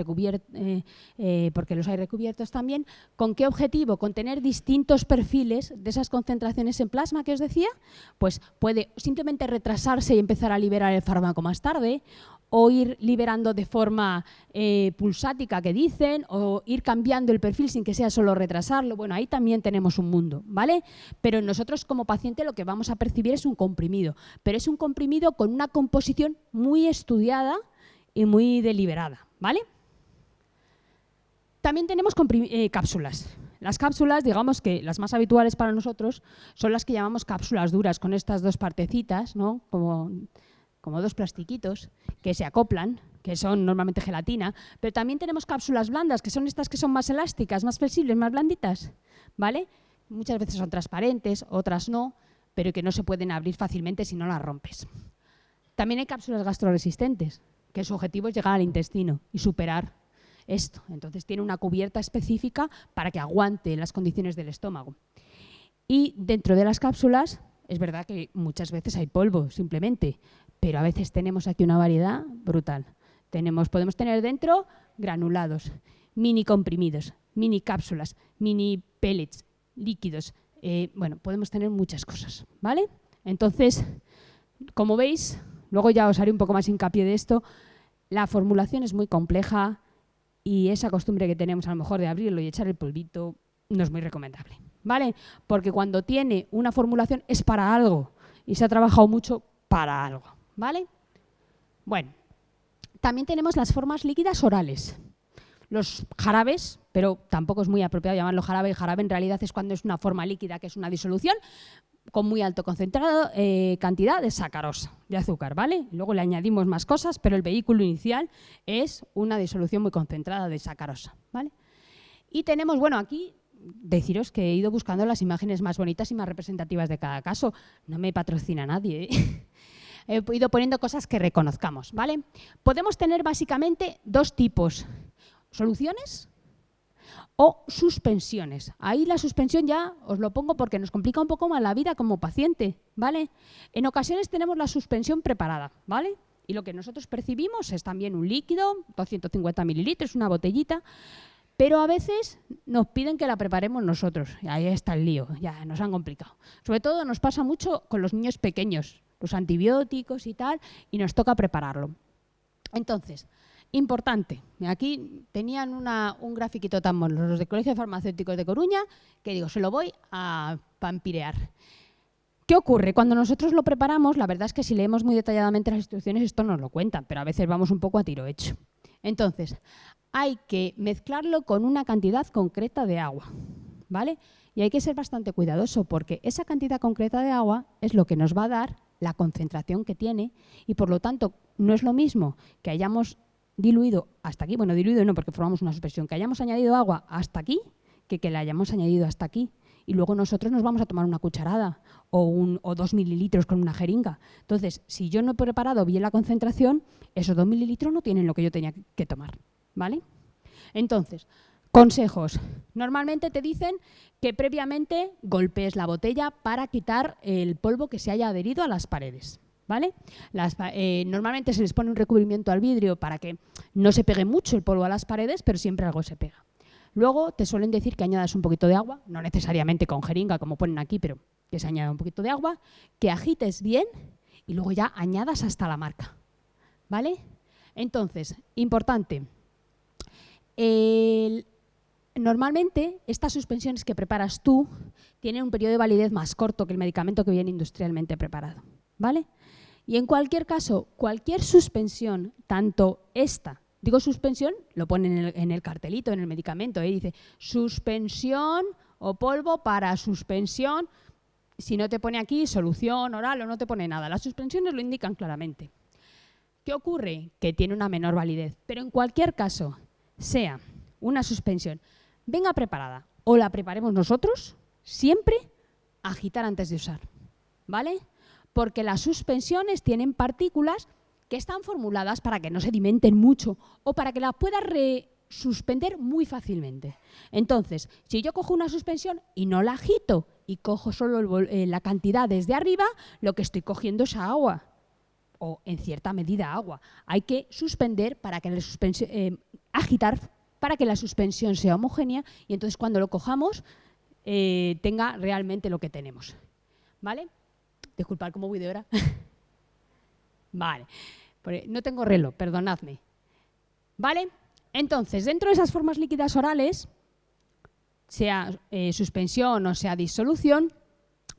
porque los hay recubiertos también. ¿Con qué objetivo? Con tener distintos perfiles de esas concentraciones en plasma que os decía, pues puede simplemente retrasarse y empezar a liberar el fármaco más tarde, o ir liberando de forma pulsática, que dicen, o ir cambiando el perfil sin que sea solo retrasarlo. Bueno, ahí también tenemos un mundo, ¿vale? Pero nosotros como paciente lo que vamos a percibir es un comprimido, pero es un comprimido con una composición muy estudiada y muy deliberada, ¿vale? También tenemos cápsulas. Las cápsulas, digamos que las más habituales para nosotros, son las que llamamos cápsulas duras, con estas dos partecitas, ¿no? Como dos plastiquitos que se acoplan, que son normalmente gelatina, pero también tenemos cápsulas blandas, que son estas que son más elásticas, más flexibles, más blanditas, ¿vale? Muchas veces son transparentes, otras no, pero que no se pueden abrir fácilmente si no las rompes. También hay cápsulas gastroresistentes, que su objetivo es llegar al intestino y superar esto. Entonces tiene una cubierta específica para que aguante las condiciones del estómago. Y dentro de las cápsulas, es verdad que muchas veces hay polvo, simplemente, pero a veces tenemos aquí una variedad brutal. Podemos tener dentro granulados, mini comprimidos, mini cápsulas, mini pellets, líquidos. Bueno, podemos tener muchas cosas, ¿vale? Entonces, como veis, luego ya os haré un poco más hincapié de esto, la formulación es muy compleja y esa costumbre que tenemos a lo mejor de abrirlo y echar el polvito no es muy recomendable, ¿vale? Porque cuando tiene una formulación es para algo y se ha trabajado mucho para algo, ¿vale? Bueno, también tenemos las formas líquidas orales. Los jarabes, pero tampoco es muy apropiado llamarlo jarabe. El jarabe en realidad es cuando es una forma líquida, que es una disolución con muy alto concentrado, cantidad de sacarosa, de azúcar, ¿vale? Luego le añadimos más cosas, pero el vehículo inicial es una disolución muy concentrada de sacarosa, ¿vale? Y tenemos, bueno, aquí deciros que he ido buscando las imágenes más bonitas y más representativas de cada caso. No me patrocina nadie, ¿eh? He ido poniendo cosas que reconozcamos, ¿vale? Podemos tener básicamente dos tipos: soluciones o suspensiones. Ahí la suspensión ya os lo pongo porque nos complica un poco más la vida como paciente, ¿vale? En ocasiones tenemos la suspensión preparada, ¿vale? Y lo que nosotros percibimos es también un líquido, 250 mililitros, una botellita, pero a veces nos piden que la preparemos nosotros. Y ahí está el lío, ya nos han complicado. Sobre todo nos pasa mucho con los niños pequeños, los antibióticos y tal, y nos toca prepararlo. Entonces, importante, aquí tenían un grafiquito tan mono, los del Colegio de Farmacéuticos de Coruña, que digo, se lo voy a pampirear. ¿Qué ocurre? Cuando nosotros lo preparamos, la verdad es que si leemos muy detalladamente las instrucciones esto nos lo cuentan, pero a veces vamos un poco a tiro hecho. Entonces, hay que mezclarlo con una cantidad concreta de agua, ¿vale? Y hay que ser bastante cuidadoso porque esa cantidad concreta de agua es lo que nos va a dar la concentración que tiene y por lo tanto no es lo mismo que hayamos diluido hasta aquí, bueno, diluido no porque formamos una suspensión, que hayamos añadido agua hasta aquí que la hayamos añadido hasta aquí. Y luego nosotros nos vamos a tomar una cucharada o 2 mililitros con una jeringa. Entonces, si yo no he preparado bien la concentración, esos 2 mililitros no tienen lo que yo tenía que tomar, ¿vale? Entonces, consejos. Normalmente te dicen que previamente golpees la botella para quitar el polvo que se haya adherido a las paredes, ¿vale? Normalmente se les pone un recubrimiento al vidrio para que no se pegue mucho el polvo a las paredes, pero siempre algo se pega. Luego te suelen decir que añadas un poquito de agua, no necesariamente con jeringa como ponen aquí, pero que se añada un poquito de agua, que agites bien y luego ya añadas hasta la marca, ¿vale? Entonces, importante, normalmente estas suspensiones que preparas tú tienen un periodo de validez más corto que el medicamento que viene industrialmente preparado, ¿vale? Y en cualquier caso, cualquier suspensión, tanto esta, digo suspensión, lo ponen en el cartelito, en el medicamento, dice suspensión o polvo para suspensión. Si no te pone aquí solución oral o no te pone nada, las suspensiones lo indican claramente. ¿Qué ocurre? Que tiene una menor validez, pero en cualquier caso, sea una suspensión, venga preparada o la preparemos nosotros, siempre agitar antes de usar, ¿vale? Porque las suspensiones tienen partículas que están formuladas para que no sedimenten mucho o para que la puedas resuspender muy fácilmente. Entonces, si yo cojo una suspensión y no la agito y cojo solo la cantidad desde arriba, lo que estoy cogiendo es agua o en cierta medida agua. Hay que suspender para que agitar para que la suspensión sea homogénea y entonces cuando lo cojamos tenga realmente lo que tenemos. ¿Vale? Disculpad cómo voy de hora. Vale. No tengo reloj, perdonadme. ¿Vale? Entonces, dentro de esas formas líquidas orales, sea suspensión o sea disolución,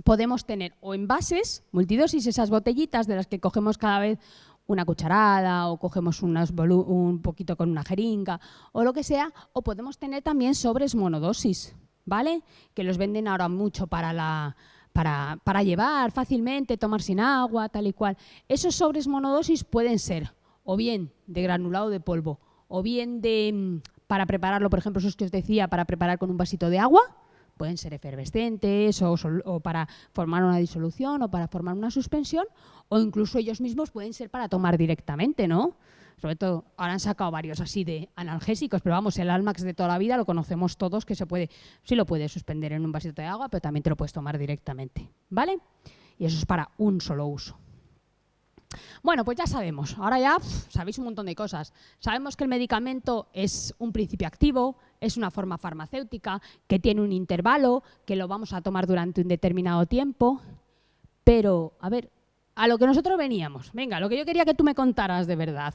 podemos tener o envases, multidosis, esas botellitas de las que cogemos cada vez una cucharada o cogemos un poquito con una jeringa o lo que sea, o podemos tener también sobres monodosis, ¿vale? Que los venden ahora mucho para llevar fácilmente, tomar sin agua, tal y cual. Esos sobres monodosis pueden ser o bien de granulado de polvo o bien para prepararlo, por ejemplo, esos que os decía, para preparar con un vasito de agua, pueden ser efervescentes o para formar una disolución o para formar una suspensión, o incluso ellos mismos pueden ser para tomar directamente, ¿no? Sobre todo, ahora han sacado varios así de analgésicos, pero vamos, el Almax de toda la vida lo conocemos todos, que sí lo puedes suspender en un vasito de agua, pero también te lo puedes tomar directamente, ¿vale? Y eso es para un solo uso. Bueno, pues ya sabemos, ahora ya sabéis un montón de cosas. Sabemos que el medicamento es un principio activo, es una forma farmacéutica, que tiene un intervalo, que lo vamos a tomar durante un determinado tiempo, pero, a ver, a lo que nosotros veníamos, venga, lo que yo quería que tú me contaras de verdad.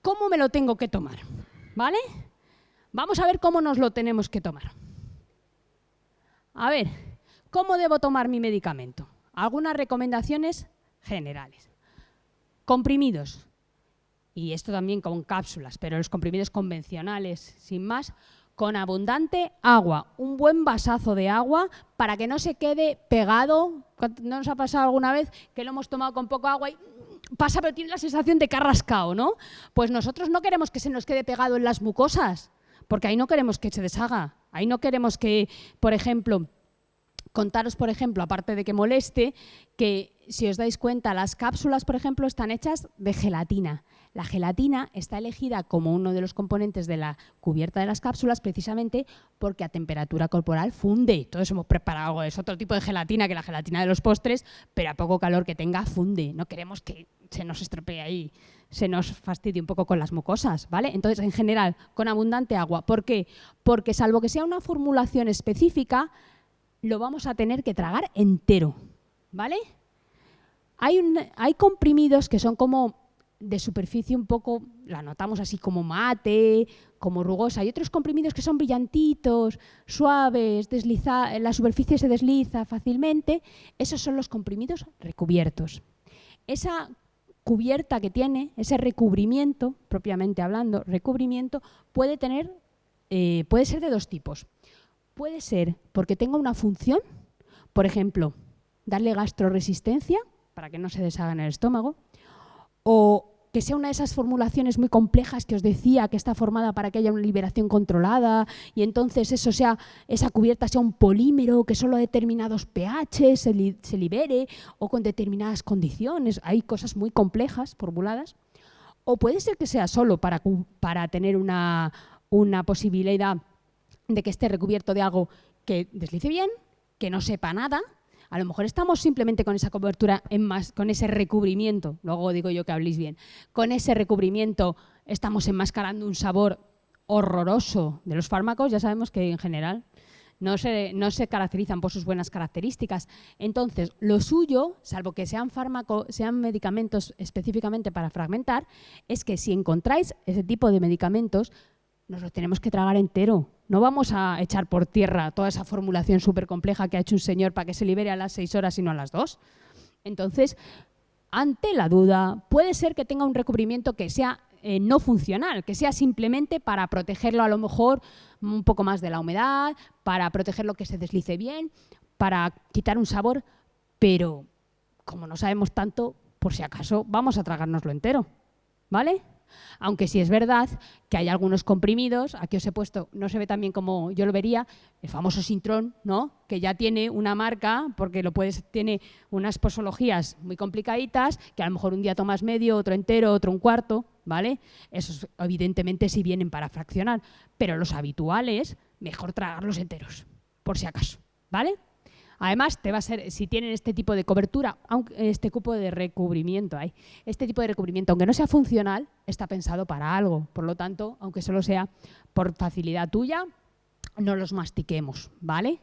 ¿Cómo me lo tengo que tomar? ¿Vale? Vamos a ver cómo nos lo tenemos que tomar. A ver, ¿cómo debo tomar mi medicamento? Algunas recomendaciones generales. Comprimidos, y esto también con cápsulas, pero los comprimidos convencionales, sin más, con abundante agua, un buen vasazo de agua para que no se quede pegado. ¿No nos ha pasado alguna vez que lo hemos tomado con poco agua y pasa, pero tiene la sensación de que ha rascado, ¿no? Pues nosotros no queremos que se nos quede pegado en las mucosas, porque ahí no queremos que se deshaga, ahí no queremos que, por ejemplo, contaros, por ejemplo, aparte de que moleste, que si os dais cuenta, las cápsulas, por ejemplo, están hechas de gelatina. La gelatina está elegida como uno de los componentes de la cubierta de las cápsulas precisamente porque a temperatura corporal funde. Todos hemos preparado, es otro tipo de gelatina que la gelatina de los postres, pero a poco calor que tenga funde. No queremos que se nos estropee ahí, se nos fastidie un poco con las mucosas, ¿vale? Entonces, en general, con abundante agua. ¿Por qué? Porque salvo que sea una formulación específica, lo vamos a tener que tragar entero, ¿vale? Hay comprimidos que son como de superficie un poco, la notamos así como mate, como rugosa. Hay otros comprimidos que son brillantitos, suaves, la superficie se desliza fácilmente. Esos son los comprimidos recubiertos. Esa cubierta que tiene, ese recubrimiento, propiamente hablando, recubrimiento, puede ser de dos tipos. Puede ser porque tenga una función, por ejemplo, darle gastroresistencia para que no se deshaga en el estómago, o que sea una de esas formulaciones muy complejas que os decía, que está formada para que haya una liberación controlada y entonces esa cubierta sea un polímero que solo a determinados pH se libere o con determinadas condiciones. Hay cosas muy complejas formuladas. O puede ser que sea solo para tener una posibilidad de que esté recubierto de algo que deslice bien, que no sepa nada. A lo mejor estamos simplemente con esa cobertura, con ese recubrimiento, luego digo yo que habléis bien, con ese recubrimiento estamos enmascarando un sabor horroroso de los fármacos. Ya sabemos que en general no se caracterizan por sus buenas características. Entonces, lo suyo, salvo que sean medicamentos específicamente para fragmentar, es que si encontráis ese tipo de medicamentos, nos los tenemos que tragar entero. No vamos a echar por tierra toda esa formulación súper compleja que ha hecho un señor para que se libere a las 6 horas y no a las 2. Entonces, ante la duda, puede ser que tenga un recubrimiento que sea no funcional, que sea simplemente para protegerlo a lo mejor un poco más de la humedad, para protegerlo que se deslice bien, para quitar un sabor, pero como no sabemos tanto, por si acaso vamos a tragárnoslo entero, ¿vale? Aunque sí es verdad que hay algunos comprimidos, aquí os he puesto, no se ve tan bien como yo lo vería, el famoso Sintrón, ¿no? Que ya tiene una marca, porque tiene unas posologías muy complicaditas, que a lo mejor un día tomas medio, otro entero, otro un cuarto, ¿vale? Esos evidentemente sí vienen para fraccionar, pero los habituales, mejor tragarlos enteros, por si acaso, ¿vale? Además, si tienen este tipo de cobertura, este tipo de recubrimiento, aunque no sea funcional, está pensado para algo. Por lo tanto, aunque solo sea por facilidad tuya, no los mastiquemos, ¿vale?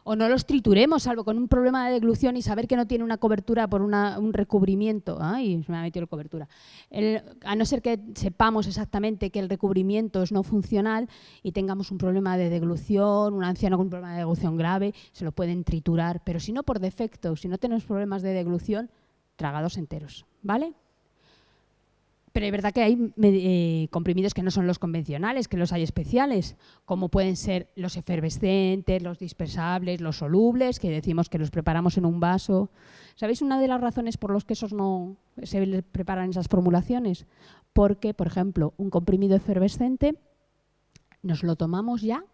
O no los trituremos, salvo con un problema de deglución y saber que no tiene una cobertura por un recubrimiento. ¡Ay, se me ha metido la cobertura! A no ser que sepamos exactamente que el recubrimiento es no funcional y tengamos un problema de deglución, un anciano con un problema de deglución grave, se lo pueden triturar. Pero si no por defecto, si no tenemos problemas de deglución, tragados enteros, ¿vale? Pero es verdad que hay comprimidos que no son los convencionales, que los hay especiales, como pueden ser los efervescentes, los dispersables, los solubles, que decimos que los preparamos en un vaso. ¿Sabéis una de las razones por las que esos no se preparan esas formulaciones? Porque, por ejemplo, un comprimido efervescente nos lo tomamos ya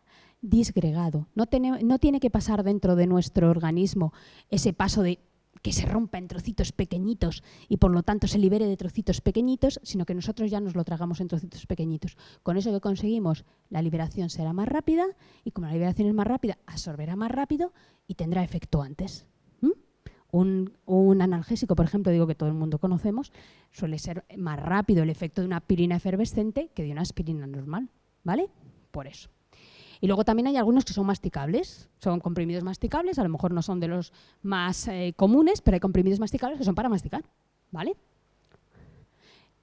disgregado. No tiene que pasar dentro de nuestro organismo ese paso de que se rompa en trocitos pequeñitos y por lo tanto se libere de trocitos pequeñitos, sino que nosotros ya nos lo tragamos en trocitos pequeños. Con eso que conseguimos, la liberación será más rápida y como la liberación es más rápida, absorberá más rápido y tendrá efecto antes. Un analgésico, por ejemplo, digo que todo el mundo conocemos, suele ser más rápido el efecto de una aspirina efervescente que de una aspirina normal, ¿vale? Por eso. Y luego también hay algunos que son masticables, son comprimidos masticables, a lo mejor no son de los más comunes, pero hay comprimidos masticables que son para masticar, ¿vale?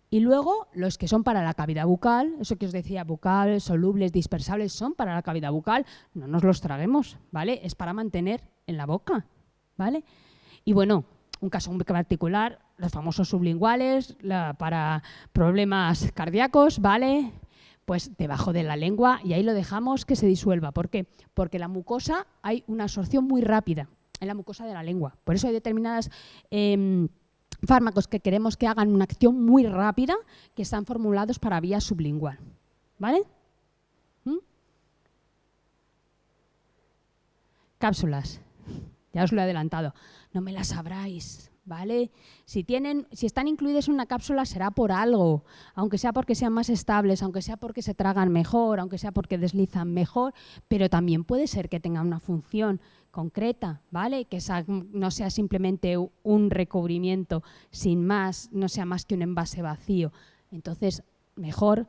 Y luego los que son para la cavidad bucal, eso que os decía, bucal, solubles, dispersables, son para la cavidad bucal, no nos los traguemos, ¿vale? Es para mantener en la boca, ¿vale? Y bueno, un caso muy particular, los famosos sublinguales, para problemas cardíacos, ¿vale? Pues debajo de la lengua y ahí lo dejamos que se disuelva. ¿Por qué? Porque la mucosa hay una absorción muy rápida en la mucosa de la lengua. Por eso hay determinados fármacos que queremos que hagan una acción muy rápida que están formulados para vía sublingual. ¿Vale? Cápsulas. Ya os lo he adelantado. No me las sabráis. ¿Vale? Si están incluidas en una cápsula será por algo, aunque sea porque sean más estables, aunque sea porque se tragan mejor, aunque sea porque deslizan mejor, pero también puede ser que tengan una función concreta, ¿vale? Que no sea simplemente un recubrimiento sin más, no sea más que un envase vacío. Entonces, mejor,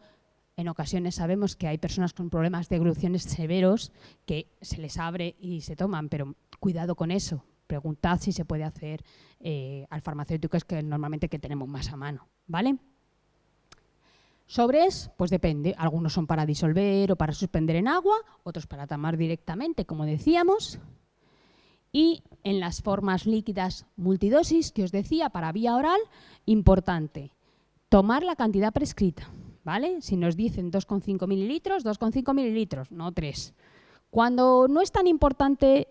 en ocasiones sabemos que hay personas con problemas de degluciones severos que se les abre y se toman, pero cuidado con eso. Preguntad si se puede hacer al farmacéutico, es que normalmente que tenemos más a mano, ¿vale? Sobres, pues depende. Algunos son para disolver o para suspender en agua, otros para tomar directamente, como decíamos. Y en las formas líquidas multidosis, que os decía, para vía oral, importante, tomar la cantidad prescrita, ¿vale? Si nos dicen 2,5 mililitros, 2,5 mililitros, no 3. Cuando no es tan importante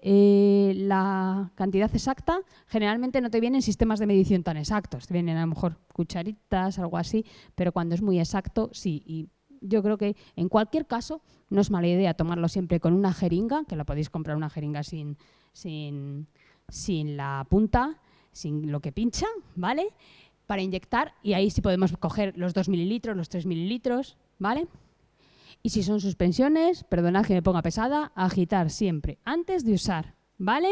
la cantidad exacta, generalmente no te vienen sistemas de medición tan exactos. Te vienen a lo mejor cucharitas, algo así, pero cuando es muy exacto, sí. Y yo creo que en cualquier caso no es mala idea tomarlo siempre con una jeringa, que la podéis comprar una jeringa sin la punta, sin lo que pincha, ¿vale? Para inyectar, y ahí sí podemos coger los 2 mililitros, los 3 mililitros, ¿vale? Y si son suspensiones, perdonad que me ponga pesada, agitar siempre antes de usar, ¿vale?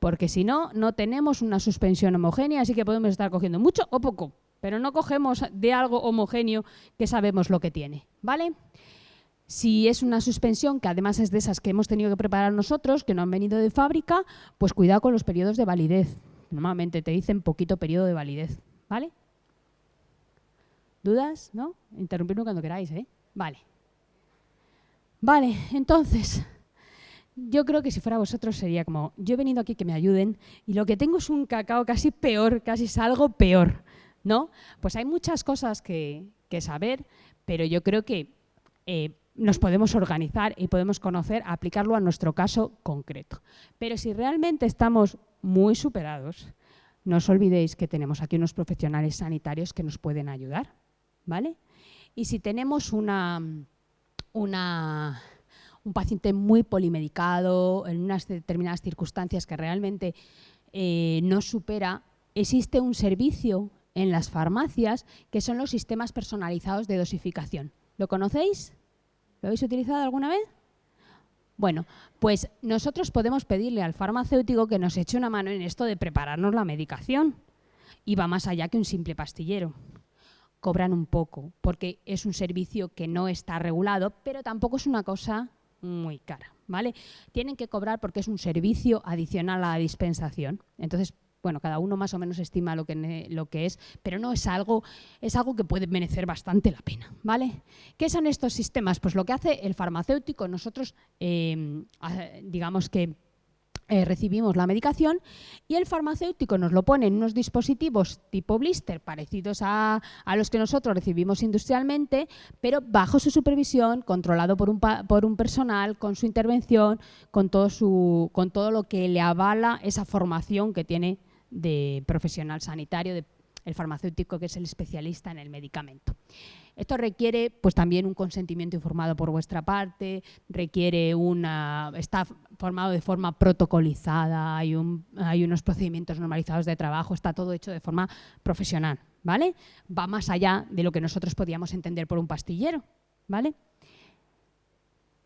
Porque si no, no tenemos una suspensión homogénea, así que podemos estar cogiendo mucho o poco, pero no cogemos de algo homogéneo que sabemos lo que tiene, ¿vale? Si es una suspensión que además es de esas que hemos tenido que preparar nosotros, que no han venido de fábrica, pues cuidado con los periodos de validez. Normalmente te dicen poquito periodo de validez, ¿vale? ¿Dudas? ¿No? Interrumpidme cuando queráis, ¿eh? Vale. Vale, entonces, yo creo que si fuera vosotros sería como, yo he venido aquí que me ayuden y lo que tengo es un cacao casi peor, casi es algo peor, ¿no? Pues hay muchas cosas que saber, pero yo creo que nos podemos organizar y podemos conocer, aplicarlo a nuestro caso concreto. Pero si realmente estamos muy superados, no os olvidéis que tenemos aquí unos profesionales sanitarios que nos pueden ayudar, ¿vale? Y si tenemos un paciente muy polimedicado, en unas determinadas circunstancias que realmente nos supera, existe un servicio en las farmacias que son los sistemas personalizados de dosificación. ¿Lo conocéis? ¿Lo habéis utilizado alguna vez? Bueno, pues nosotros podemos pedirle al farmacéutico que nos eche una mano en esto de prepararnos la medicación. Y va más allá que un simple pastillero. Cobran un poco, porque es un servicio que no está regulado, pero tampoco es una cosa muy cara, ¿vale? Tienen que cobrar porque es un servicio adicional a la dispensación. Entonces, bueno, cada uno más o menos estima lo que es, pero no es algo que puede merecer bastante la pena, ¿vale? ¿Qué son estos sistemas? Pues lo que hace el farmacéutico, nosotros, digamos que recibimos la medicación y el farmacéutico nos lo pone en unos dispositivos tipo blister parecidos a los que nosotros recibimos industrialmente, pero bajo su supervisión, controlado por un personal, con su intervención, con todo lo que le avala esa formación que tiene de profesional sanitario, el farmacéutico que es el especialista en el medicamento. Esto requiere pues también un consentimiento informado por vuestra parte, está formado de forma protocolizada, hay unos procedimientos normalizados de trabajo, está todo hecho de forma profesional, ¿vale? Va más allá de lo que nosotros podíamos entender por un pastillero, ¿vale?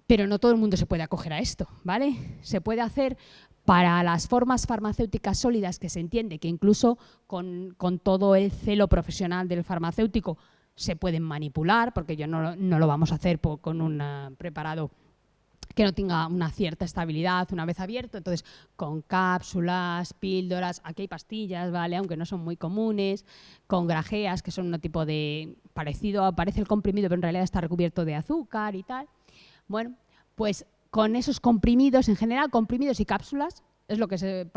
Pero no todo el mundo se puede acoger a esto, ¿vale? Se puede hacer para las formas farmacéuticas sólidas, que se entiende que incluso con todo el celo profesional del farmacéutico se pueden manipular, porque no lo vamos a hacer con un preparado que no tenga una cierta estabilidad una vez abierto. Entonces, con cápsulas, píldoras, aquí hay pastillas, ¿vale? Aunque no son muy comunes, con grajeas, que son un tipo de parece el comprimido, pero en realidad está recubierto de azúcar y tal. Bueno, pues con esos comprimidos, en general, comprimidos y cápsulas, es lo que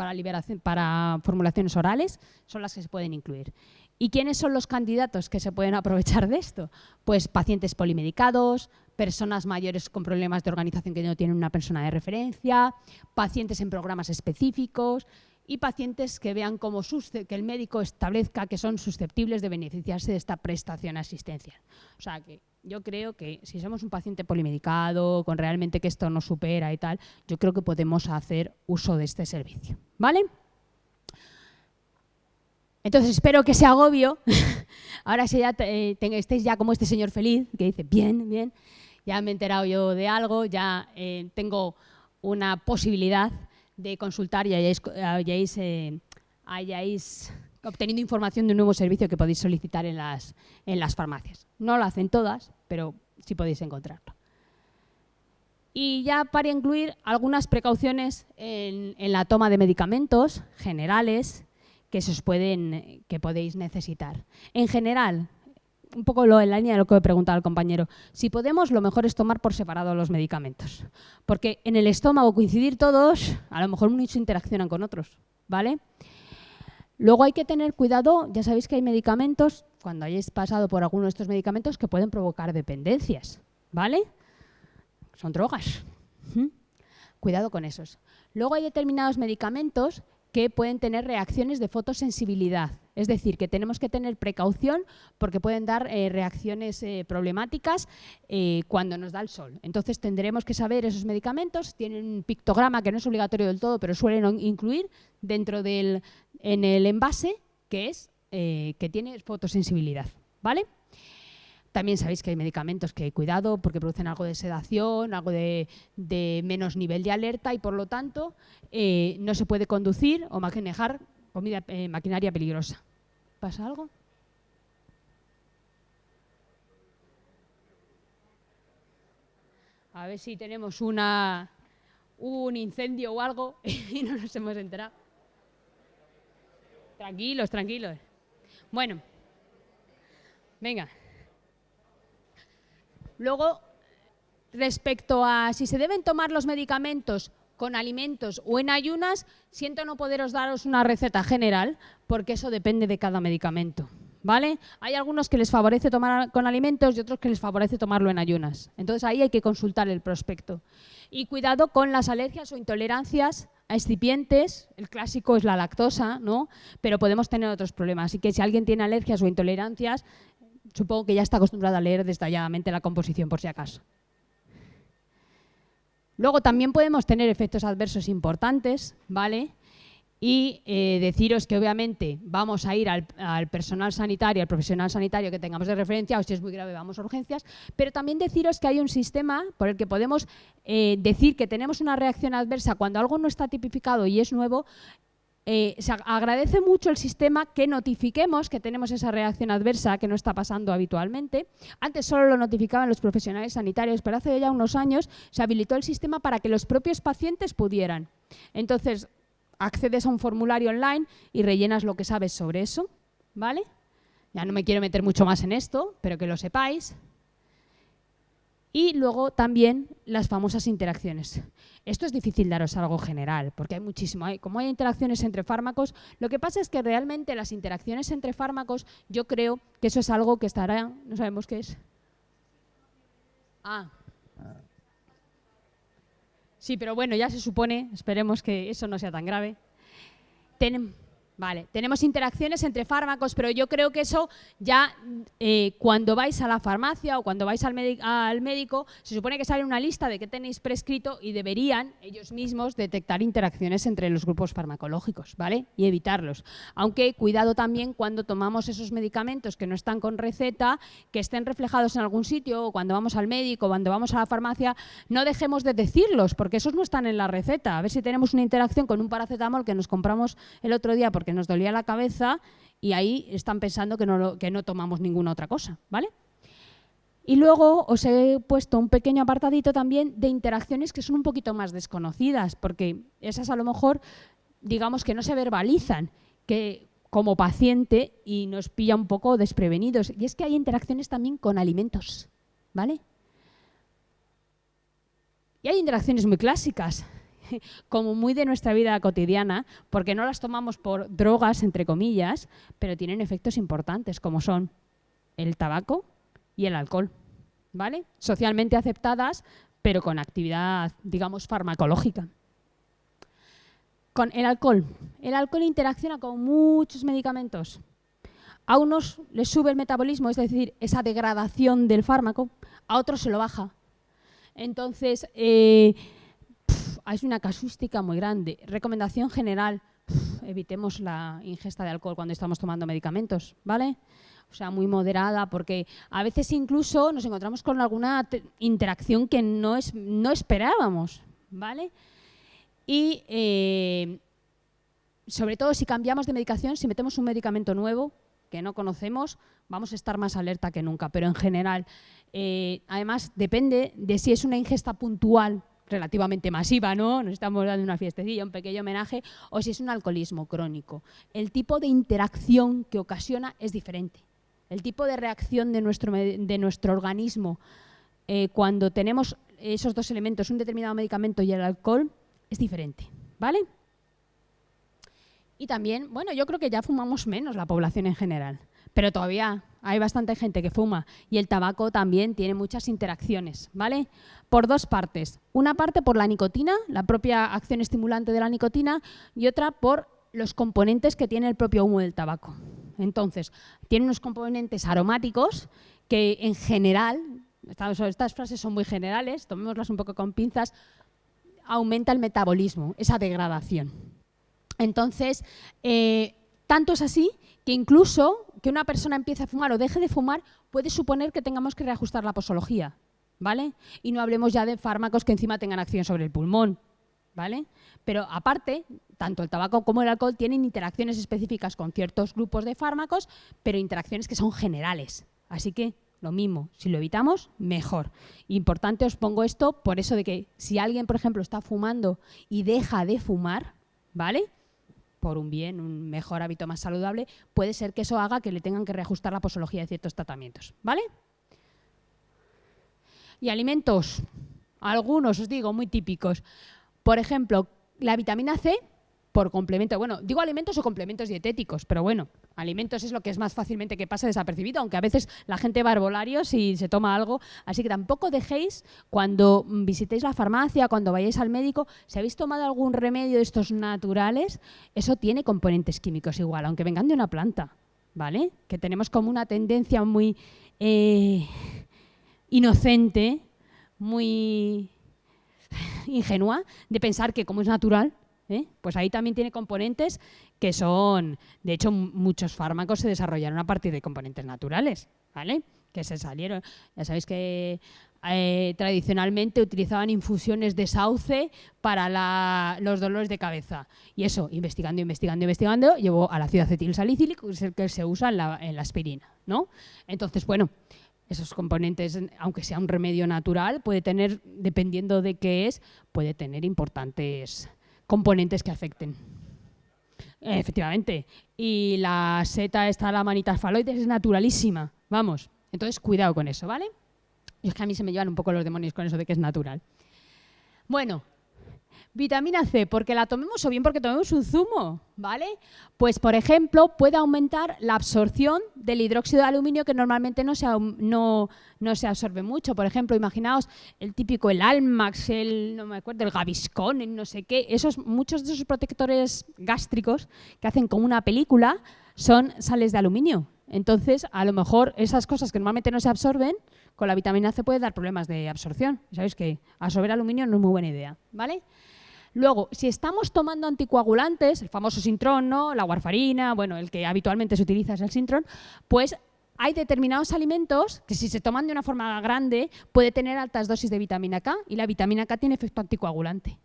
para formulaciones orales, son las que se pueden incluir. ¿Y quiénes son los candidatos que se pueden aprovechar de esto? Pues pacientes polimedicados, personas mayores con problemas de organización que no tienen una persona de referencia, pacientes en programas específicos y pacientes que vean que el médico establezca que son susceptibles de beneficiarse de esta prestación asistencial. O sea que yo creo que si somos un paciente polimedicado, con realmente que esto nos supera y tal, yo creo que podemos hacer uso de este servicio, ¿vale? Entonces espero que ese agobio, ahora si ya estéis ya como este señor feliz, que dice, bien, bien, ya me he enterado yo de algo, ya tengo una posibilidad de consultar y hayáis obteniendo información de un nuevo servicio que podéis solicitar en las farmacias. No lo hacen todas, pero sí podéis encontrarlo. Y ya para incluir algunas precauciones en la toma de medicamentos generales que podéis necesitar. En general, un poco en la línea de lo que he preguntado al compañero. Si podemos, lo mejor es tomar por separado los medicamentos. Porque en el estómago coincidir todos, a lo mejor muchos interaccionan con otros, ¿vale? Luego hay que tener cuidado, ya sabéis que hay medicamentos, cuando hayáis pasado por alguno de estos medicamentos, que pueden provocar dependencias, ¿vale? Son drogas. Cuidado con esos. Luego hay determinados medicamentos que pueden tener reacciones de fotosensibilidad. Es decir, que tenemos que tener precaución porque pueden dar reacciones problemáticas cuando nos da el sol. Entonces tendremos que saber esos medicamentos. Tienen un pictograma que no es obligatorio del todo, pero suelen incluir dentro en el envase que tiene fotosensibilidad, ¿vale? También sabéis que hay medicamentos que, cuidado, porque producen algo de sedación, algo de menos nivel de alerta y, por lo tanto, no se puede conducir o manejar maquinaria peligrosa. ¿Pasa algo? A ver si tenemos un incendio o algo y no nos hemos enterado. Tranquilos, tranquilos. Bueno, venga. Luego, respecto a si se deben tomar los medicamentos con alimentos o en ayunas, siento no poderos daros una receta general, porque eso depende de cada medicamento, ¿vale? Hay algunos que les favorece tomar con alimentos y otros que les favorece tomarlo en ayunas. Entonces ahí hay que consultar el prospecto. Y cuidado con las alergias o intolerancias a excipientes, el clásico es la lactosa, ¿no? Pero podemos tener otros problemas. Así que si alguien tiene alergias o intolerancias, supongo que ya está acostumbrado a leer detalladamente la composición por si acaso. Luego también podemos tener efectos adversos importantes, ¿vale? Y deciros que obviamente vamos a ir al personal sanitario, al profesional sanitario que tengamos de referencia, o si es muy grave vamos a urgencias, pero también deciros que hay un sistema por el que podemos decir que tenemos una reacción adversa cuando algo no está tipificado y es nuevo. Se agradece mucho el sistema que notifiquemos que tenemos esa reacción adversa que no está pasando habitualmente. Antes solo lo notificaban los profesionales sanitarios, pero hace ya unos años se habilitó el sistema para que los propios pacientes pudieran. Entonces, accedes a un formulario online y rellenas lo que sabes sobre eso, ¿vale? Ya no me quiero meter mucho más en esto, pero que lo sepáis. Y luego también las famosas interacciones. Esto es difícil daros algo general, porque hay muchísimo. Como hay interacciones entre fármacos, lo que pasa es que realmente las interacciones entre fármacos, yo creo que eso es algo que estará, no sabemos qué es. Sí, pero bueno, ya se supone, esperemos que eso no sea tan grave. Vale, tenemos interacciones entre fármacos, pero yo creo que eso ya cuando vais a la farmacia o cuando vais al médico, se supone que sale una lista de qué tenéis prescrito y deberían ellos mismos detectar interacciones entre los grupos farmacológicos, ¿vale? Y evitarlos. Aunque cuidado también cuando tomamos esos medicamentos que no están con receta, que estén reflejados en algún sitio, o cuando vamos al médico, cuando vamos a la farmacia, no dejemos de decirlos, porque esos no están en la receta. A ver si tenemos una interacción con un paracetamol que nos compramos el otro día porque nos dolía la cabeza y ahí están pensando que no tomamos ninguna otra cosa, ¿vale? Y luego os he puesto un pequeño apartadito también de interacciones que son un poquito más desconocidas, porque esas a lo mejor, digamos que no se verbalizan que como paciente y nos pilla un poco desprevenidos. Y es que hay interacciones también con alimentos, ¿vale? Y hay interacciones muy clásicas, como muy de nuestra vida cotidiana, porque no las tomamos por drogas, entre comillas, pero tienen efectos importantes, como son el tabaco y el alcohol, ¿vale? Socialmente aceptadas, pero con actividad, digamos, farmacológica. Con el alcohol interacciona con muchos medicamentos. A unos les sube el metabolismo, es decir, esa degradación del fármaco, a otros se lo baja. Entonces, es una casuística muy grande. Recomendación general, evitemos la ingesta de alcohol cuando estamos tomando medicamentos, ¿vale? O sea, muy moderada, porque a veces incluso nos encontramos con alguna interacción que no esperábamos, ¿vale? Y sobre todo si cambiamos de medicación, si metemos un medicamento nuevo que no conocemos, vamos a estar más alerta que nunca, pero en general, además depende de si es una ingesta puntual relativamente masiva, ¿no? Nos estamos dando una fiestecilla, un pequeño homenaje, o si es un alcoholismo crónico. El tipo de interacción que ocasiona es diferente. el tipo de reacción de nuestro organismo cuando tenemos esos dos elementos, un determinado medicamento y el alcohol, es diferente, ¿vale? Y también, bueno, yo creo que ya fumamos menos la población en general, pero todavía hay bastante gente que fuma y el tabaco también tiene muchas interacciones, ¿vale? Por dos partes. Una parte por la nicotina, la propia acción estimulante de la nicotina, y otra por los componentes que tiene el propio humo del tabaco. Entonces, tiene unos componentes aromáticos que en general, estas frases son muy generales, tomémoslas un poco con pinzas, aumenta el metabolismo, esa degradación. Entonces, tanto es así que incluso que una persona empiece a fumar o deje de fumar puede suponer que tengamos que reajustar la posología, ¿vale? Y no hablemos ya de fármacos que encima tengan acción sobre el pulmón, ¿vale? Pero aparte, tanto el tabaco como el alcohol tienen interacciones específicas con ciertos grupos de fármacos, pero interacciones que son generales. Así que lo mismo, si lo evitamos, mejor. Importante, os pongo esto por eso de que si alguien, por ejemplo, está fumando y deja de fumar, ¿vale?, por un bien, un mejor hábito más saludable, puede ser que eso haga que le tengan que reajustar la posología de ciertos tratamientos, ¿vale? Y alimentos, algunos os digo muy típicos. Por ejemplo, la vitamina C por complemento. Bueno, digo alimentos o complementos dietéticos, pero bueno, alimentos es lo que es más fácilmente que pasa desapercibido, aunque a veces la gente va a herbolarios y se toma algo. Así que tampoco dejéis, cuando visitéis la farmacia, cuando vayáis al médico, si habéis tomado algún remedio de estos naturales, eso tiene componentes químicos igual, aunque vengan de una planta, ¿vale? Que tenemos como una tendencia muy inocente, muy ingenua, de pensar que como es natural, pues ahí también tiene componentes que son, de hecho, muchos fármacos se desarrollaron a partir de componentes naturales, ¿vale? Que se salieron. Ya sabéis que tradicionalmente utilizaban infusiones de sauce para los dolores de cabeza. Y eso, investigando, llevó al ácido acetilsalicílico, que es el que se usa en la aspirina, ¿no? Entonces, bueno, esos componentes, aunque sea un remedio natural, puede tener, dependiendo de qué es, puede tener importantes componentes que afecten. Efectivamente. Y la seta esta, la Manitafaloides, es naturalísima. Vamos. Entonces, cuidado con eso, ¿vale? Y es que a mí se me llevan un poco los demonios con eso de que es natural. Bueno, vitamina C, porque la tomemos o bien porque tomemos un zumo, ¿vale? Pues, por ejemplo, puede aumentar la absorción del hidróxido de aluminio que normalmente no se absorbe mucho. Por ejemplo, imaginaos el típico, el Almax, no me acuerdo, el Gaviscon, el no sé qué. Muchos de esos protectores gástricos que hacen como una película son sales de aluminio. Entonces, a lo mejor esas cosas que normalmente no se absorben, con la vitamina C puede dar problemas de absorción. Sabéis que absorber aluminio no es muy buena idea, ¿vale? Luego, si estamos tomando anticoagulantes, el famoso Sintrón, ¿no?, la warfarina, bueno, el que habitualmente se utiliza es el Sintrón, pues hay determinados alimentos que si se toman de una forma grande puede tener altas dosis de vitamina K y la vitamina K tiene efecto anticoagulante.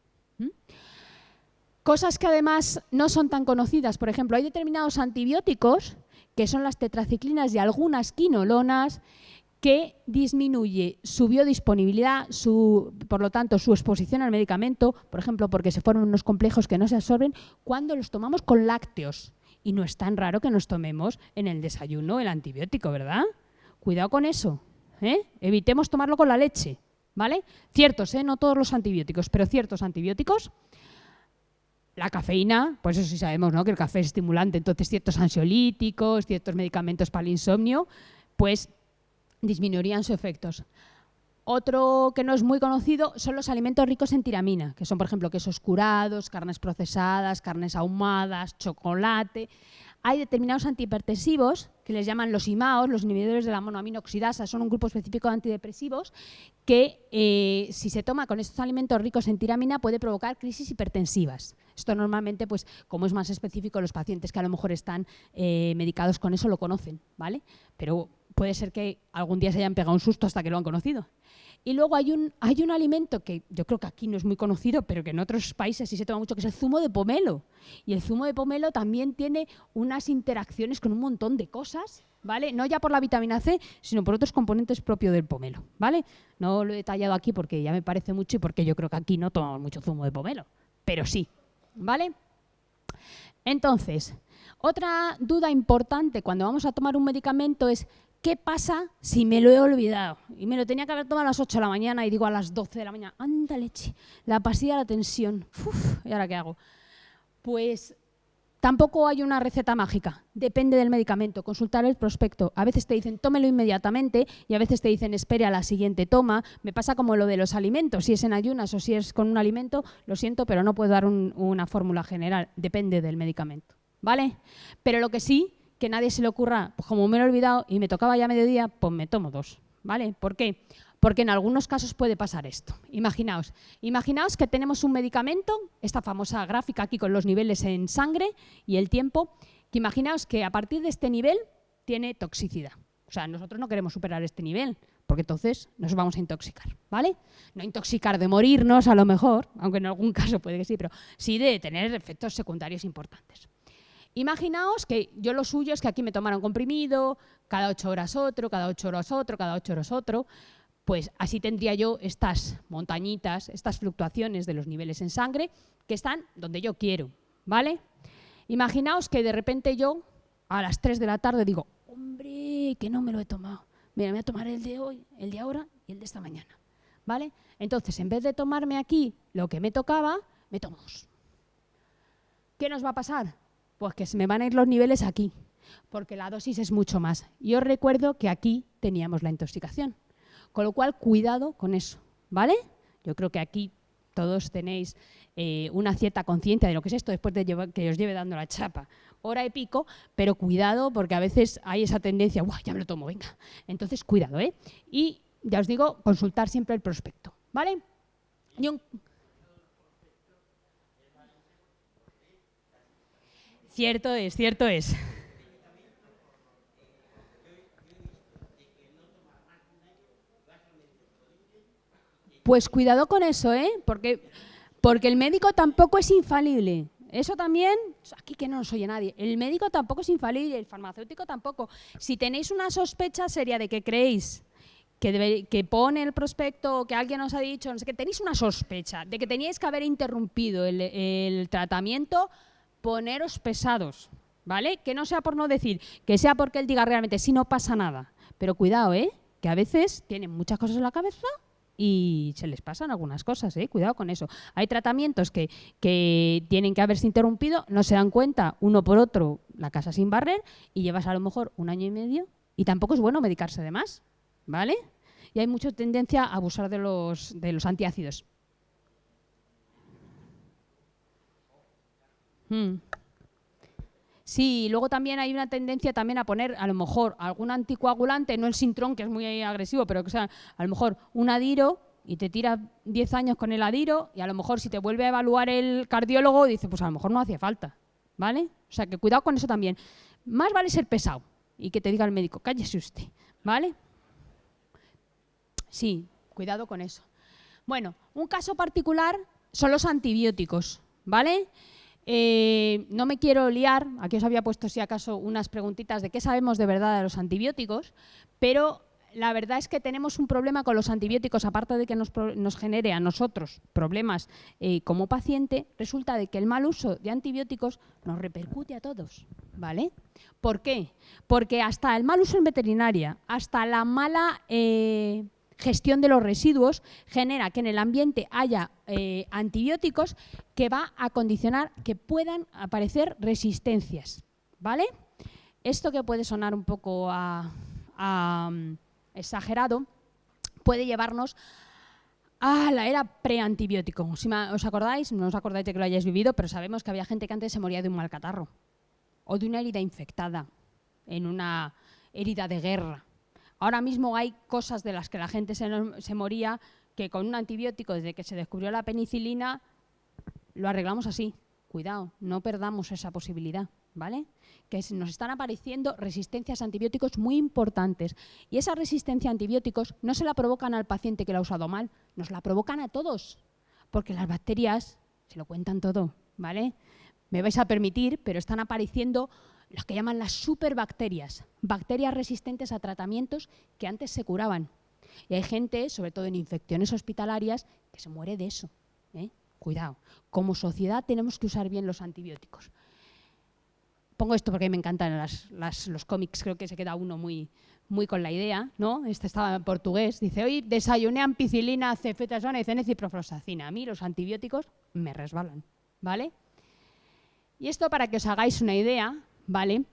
Cosas que además no son tan conocidas, por ejemplo, hay determinados antibióticos que son las tetraciclinas y algunas quinolonas que disminuye su biodisponibilidad, por lo tanto su exposición al medicamento, por ejemplo, porque se forman unos complejos que no se absorben cuando los tomamos con lácteos. Y no es tan raro que nos tomemos en el desayuno el antibiótico, ¿verdad? Cuidado con eso, evitemos tomarlo con la leche, ¿vale? Ciertos, no todos los antibióticos, pero ciertos antibióticos. La cafeína, pues eso sí sabemos, ¿no?, que el café es estimulante, entonces ciertos ansiolíticos, ciertos medicamentos para el insomnio, pues disminuirían sus efectos. Otro que no es muy conocido son los alimentos ricos en tiramina, que son, por ejemplo, quesos curados, carnes procesadas, carnes ahumadas, chocolate. Hay determinados antihipertensivos, que les llaman los IMAOs, los inhibidores de la monoamina oxidasa, son un grupo específico de antidepresivos que si se toma con estos alimentos ricos en tiramina puede provocar crisis hipertensivas. Esto normalmente, pues, como es más específico, los pacientes que a lo mejor están medicados con eso lo conocen, ¿vale? Pero puede ser que algún día se hayan pegado un susto hasta que lo han conocido. Y luego hay un alimento que yo creo que aquí no es muy conocido, pero que en otros países sí se toma mucho, que es el zumo de pomelo. Y el zumo de pomelo también tiene unas interacciones con un montón de cosas, ¿vale? No ya por la vitamina C, sino por otros componentes propios del pomelo, ¿vale? No lo he detallado aquí porque ya me parece mucho y porque yo creo que aquí no tomamos mucho zumo de pomelo, pero sí, ¿vale? Entonces, otra duda importante cuando vamos a tomar un medicamento es ¿qué pasa si me lo he olvidado? Y me lo tenía que haber tomado a las 8 de la mañana y digo a las 12 de la mañana, anda leche, la pastilla de la tensión, uf, ¿y ahora qué hago? Pues tampoco hay una receta mágica, depende del medicamento, consultar el prospecto. A veces te dicen tómelo inmediatamente y a veces te dicen espere a la siguiente toma. Me pasa como lo de los alimentos, si es en ayunas o si es con un alimento, lo siento, pero no puedo dar una fórmula general, depende del medicamento, ¿vale? Pero lo que sí, que nadie se le ocurra, pues como me lo he olvidado y me tocaba ya a mediodía, pues me tomo 2, ¿vale? ¿Por qué? Porque en algunos casos puede pasar esto. Imaginaos que tenemos un medicamento, esta famosa gráfica aquí con los niveles en sangre y el tiempo, que imaginaos que a partir de este nivel tiene toxicidad. O sea, nosotros no queremos superar este nivel, porque entonces nos vamos a intoxicar, ¿vale? No intoxicar de morirnos a lo mejor, aunque en algún caso puede que sí, pero sí de tener efectos secundarios importantes. Imaginaos que yo lo suyo es que aquí me tomara un comprimido, cada 8 horas otro, cada 8 horas otro, cada 8 horas otro. Pues así tendría yo estas montañitas, estas fluctuaciones de los niveles en sangre que están donde yo quiero, ¿vale? Imaginaos que de repente yo a las 3 de la tarde digo, hombre, que no me lo he tomado. Mira, me voy a tomar el de hoy, el de ahora y el de esta mañana, ¿vale? Entonces, en vez de tomarme aquí lo que me tocaba, me tomo 2. ¿Qué nos va a pasar? Pues que se me van a ir los niveles aquí, porque la dosis es mucho más. Y os recuerdo que aquí teníamos la intoxicación. Con lo cual, cuidado con eso, ¿vale? Yo creo que aquí todos tenéis una cierta conciencia de lo que es esto después de que os lleve dando la chapa hora y pico, pero cuidado porque a veces hay esa tendencia, ¡guau, ya me lo tomo, venga! Entonces, cuidado, ¿eh? Y ya os digo, consultar siempre el prospecto, ¿vale? Cierto es, cierto es. Pues cuidado con eso, ¿eh? Porque el médico tampoco es infalible. Eso también, aquí que no nos oye nadie, el médico tampoco es infalible, el farmacéutico tampoco. Si tenéis una sospecha seria de que creéis que pone el prospecto, que alguien os ha dicho, no sé qué, tenéis una sospecha de que teníais que haber interrumpido el tratamiento, poneros pesados, ¿vale? Que no sea por no decir, que sea porque él diga realmente, si no pasa nada. Pero cuidado, ¿eh? Que a veces tienen muchas cosas en la cabeza y se les pasan algunas cosas, cuidado con eso. Hay tratamientos que tienen que haberse interrumpido, no se dan cuenta uno por otro la casa sin barrer y llevas a lo mejor 1 año y medio y tampoco es bueno medicarse de más, ¿vale? Y hay mucha tendencia a abusar de los antiácidos. Sí, luego también hay una tendencia también a poner a lo mejor algún anticoagulante, no el Sintrón, que es muy agresivo, pero que sea a lo mejor un Adiro y te tiras 10 años con el Adiro y a lo mejor si te vuelve a evaluar el cardiólogo dice, pues a lo mejor no hacía falta, ¿vale? O sea que cuidado con eso también. Más vale ser pesado y que te diga el médico, cállese usted, ¿vale? Sí, cuidado con eso. Bueno, un caso particular son los antibióticos, ¿vale? No me quiero liar, aquí os había puesto si acaso unas preguntitas de qué sabemos de verdad de los antibióticos, pero la verdad es que tenemos un problema con los antibióticos, aparte de que nos genere a nosotros problemas como paciente, resulta de que el mal uso de antibióticos nos repercute a todos, ¿vale? ¿Por qué? Porque hasta el mal uso en veterinaria, hasta la mala gestión de los residuos genera que en el ambiente haya antibióticos que va a condicionar que puedan aparecer resistencias, ¿vale? Esto que puede sonar un poco exagerado puede llevarnos a la era preantibiótico. Si os acordáis, no os acordáis de que lo hayáis vivido, pero sabemos que había gente que antes se moría de un mal catarro o de una herida infectada, en una herida de guerra. Ahora mismo hay cosas de las que la gente se moría que con un antibiótico, desde que se descubrió la penicilina, lo arreglamos así. Cuidado, no perdamos esa posibilidad, ¿vale? Que nos están apareciendo resistencias a antibióticos muy importantes. Y esa resistencia a antibióticos no se la provocan al paciente que la ha usado mal, nos la provocan a todos. Porque las bacterias se lo cuentan todo, ¿vale? Me vais a permitir, pero están apareciendo las que llaman las superbacterias, bacterias resistentes a tratamientos que antes se curaban. Y hay gente, sobre todo en infecciones hospitalarias, que se muere de eso, ¿eh? Cuidado, como sociedad tenemos que usar bien los antibióticos. Pongo esto porque me encantan los cómics, creo que se queda uno muy con la idea, ¿no? Este estaba en portugués, dice, hoy desayuné ampicilina, ceftriaxona y ciprofloxacina. A mí los antibióticos me resbalan, ¿vale? Y esto para que os hagáis una idea, ¿vale?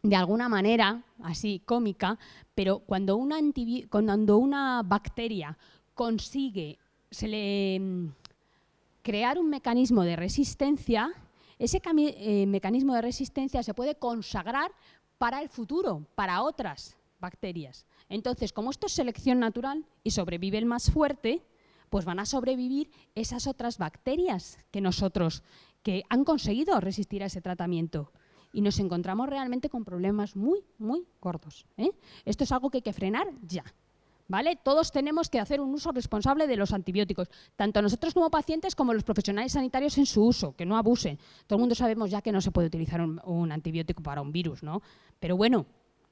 De alguna manera, así cómica, pero cuando una bacteria consigue crear un mecanismo de resistencia, ese mecanismo de resistencia se puede consagrar para el futuro, para otras bacterias. Entonces, como esto es selección natural y sobrevive el más fuerte, pues van a sobrevivir esas otras bacterias que han conseguido resistir a ese tratamiento. Y nos encontramos realmente con problemas muy gordos, ¿eh? Esto es algo que hay que frenar ya, ¿vale? Todos tenemos que hacer un uso responsable de los antibióticos, tanto nosotros como pacientes como los profesionales sanitarios en su uso, que no abusen. Todo el mundo sabemos ya que no se puede utilizar un antibiótico para un virus, ¿no? Pero bueno,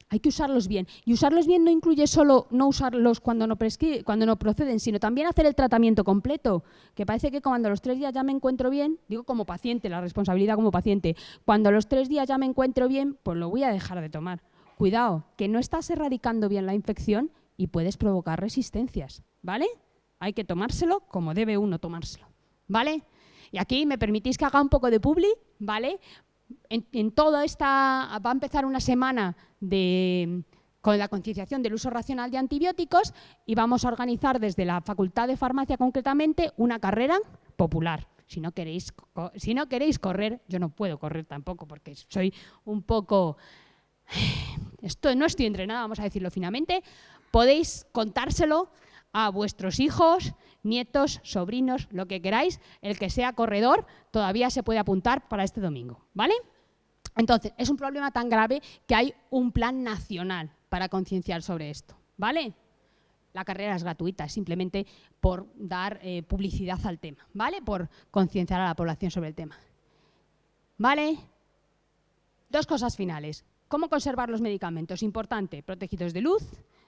hay que usarlos bien. Y usarlos bien no incluye solo no usarlos cuando no proceden, sino también hacer el tratamiento completo. Que parece que cuando a los 3 días ya me encuentro bien, digo como paciente, la responsabilidad como paciente, cuando a los 3 días ya me encuentro bien, pues lo voy a dejar de tomar. Cuidado, que no estás erradicando bien la infección y puedes provocar resistencias, ¿vale? Hay que tomárselo como debe uno tomárselo, ¿vale? Y aquí me permitís que haga un poco de publi, ¿vale? En toda esta va a empezar una semana con la concienciación del uso racional de antibióticos y vamos a organizar desde la Facultad de Farmacia concretamente una carrera popular. Si no queréis correr, yo no puedo correr tampoco porque soy un poco... no estoy entrenada, vamos a decirlo finamente. Podéis contárselo a vuestros hijos, nietos, sobrinos, lo que queráis. El que sea corredor todavía se puede apuntar para este domingo, ¿vale? Entonces, es un problema tan grave que hay un plan nacional para concienciar sobre esto, ¿vale? La carrera es gratuita, simplemente por dar publicidad al tema, ¿vale? Por concienciar a la población sobre el tema, ¿vale? 2 cosas finales. ¿Cómo conservar los medicamentos? Importante, protegidos de luz,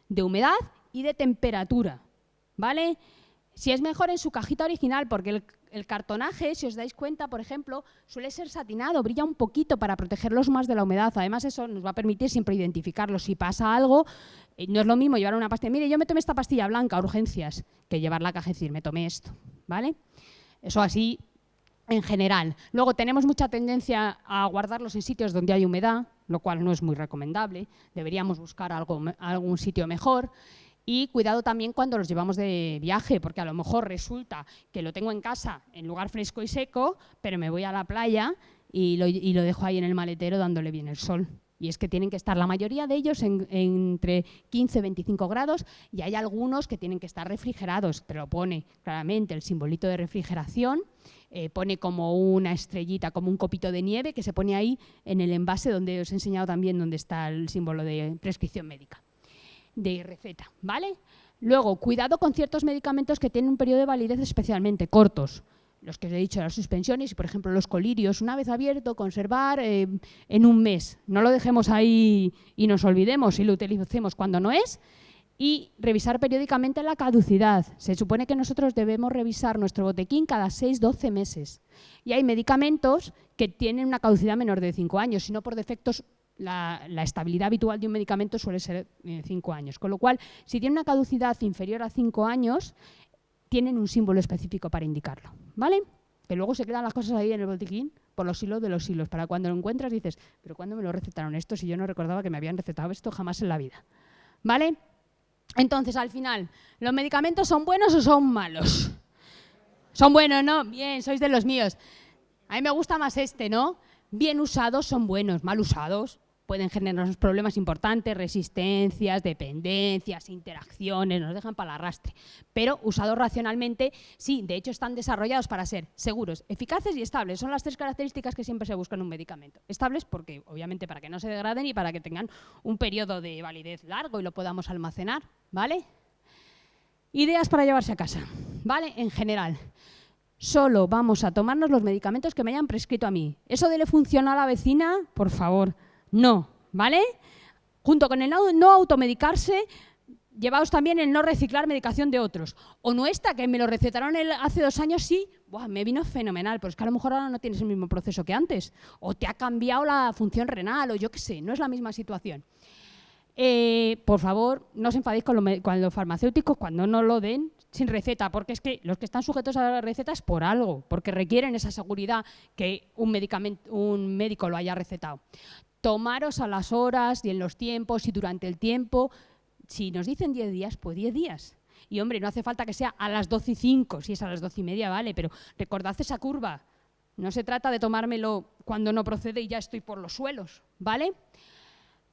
de humedad y de temperatura, ¿vale? Si es mejor en su cajita original, porque el cartonaje, si os dais cuenta, por ejemplo, suele ser satinado, brilla un poquito para protegerlos más de la humedad. Además, eso nos va a permitir siempre identificarlos. Si pasa algo, no es lo mismo llevar una pastilla. Mire, yo me tomé esta pastilla blanca, urgencias, que llevar la caja y decir, me tomé esto, ¿vale? Eso así, en general. Luego, tenemos mucha tendencia a guardarlos en sitios donde hay humedad, lo cual no es muy recomendable. Deberíamos buscar algún sitio mejor. Y cuidado también cuando los llevamos de viaje, porque a lo mejor resulta que lo tengo en casa en lugar fresco y seco, pero me voy a la playa y lo dejo ahí en el maletero dándole bien el sol. Y es que tienen que estar la mayoría de ellos entre 15 y 25 grados y hay algunos que tienen que estar refrigerados, pero lo pone claramente el simbolito de refrigeración, pone como una estrellita, como un copito de nieve que se pone ahí en el envase donde os he enseñado también donde está el símbolo de prescripción médica, de receta, ¿vale? Luego, cuidado con ciertos medicamentos que tienen un periodo de validez especialmente cortos. Los que os he dicho, las suspensiones y, por ejemplo, los colirios, una vez abierto, conservar en un mes. No lo dejemos ahí y nos olvidemos y lo utilicemos cuando no es. Y revisar periódicamente la caducidad. Se supone que nosotros debemos revisar nuestro botequín cada 6-12 meses. Y hay medicamentos que tienen una caducidad menor de 5 años, sino por defectos. La estabilidad habitual de un medicamento suele ser 5 años, con lo cual, si tiene una caducidad inferior a 5 años, tienen un símbolo específico para indicarlo, ¿vale? Que luego se quedan las cosas ahí en el botiquín por los hilos de los hilos, para cuando lo encuentras dices, ¿pero cuándo me lo recetaron esto? Si yo no recordaba que me habían recetado esto jamás en la vida, ¿vale? Entonces, al final, ¿los medicamentos son buenos o son malos? Son buenos, ¿no? Bien, sois de los míos. A mí me gusta más ¿no? Bien usados son buenos, mal usados pueden generarnos problemas importantes, resistencias, dependencias, interacciones, nos dejan para el arrastre. Pero usados racionalmente, sí, de hecho están desarrollados para ser seguros, eficaces y estables. Son las 3 características que siempre se buscan en un medicamento. Estables porque, obviamente, para que no se degraden y para que tengan un periodo de validez largo y lo podamos almacenar, ¿vale? Ideas para llevarse a casa, ¿vale? En general. Solo vamos a tomarnos los medicamentos que me hayan prescrito a mí. Eso de le funciona a la vecina, por favor, no, ¿vale? Junto con el no automedicarse, Llevaos también el no reciclar medicación de otros. O no esta, que me lo recetaron hace 2 años, sí, ¡buah!, me vino fenomenal, pero es que a lo mejor ahora no tienes el mismo proceso que antes. O te ha cambiado la función renal, o yo qué sé, no es la misma situación. Por favor, no os enfadéis con los farmacéuticos cuando no lo den sin receta, porque es que los que están sujetos a la receta es por algo, porque requieren esa seguridad que un médico lo haya recetado. Tomaros a las horas y en los tiempos y durante el tiempo. Si nos dicen 10 días, pues 10 días. Y hombre, no hace falta que sea a las 12:05, si es a las 12:30, vale, pero recordad esa curva. No se trata de tomármelo cuando no procede y ya estoy por los suelos, ¿vale?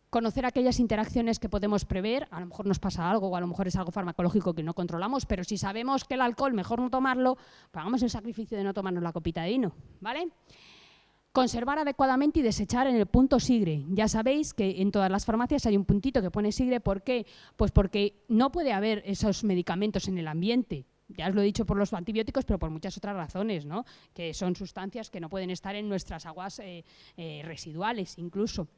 Conocer aquellas interacciones que podemos prever, a lo mejor nos pasa algo o a lo mejor es algo farmacológico que no controlamos, pero si sabemos que el alcohol mejor no tomarlo, pues hagamos el sacrificio de no tomarnos la copita de vino, ¿vale? Conservar adecuadamente y desechar en el punto SIGRE. Ya sabéis que en todas las farmacias hay un puntito que pone SIGRE. ¿Por qué? Pues porque no puede haber esos medicamentos en el ambiente. Ya os lo he dicho por los antibióticos, pero por muchas otras razones, ¿no? Que son sustancias que no pueden estar en nuestras aguas residuales incluso.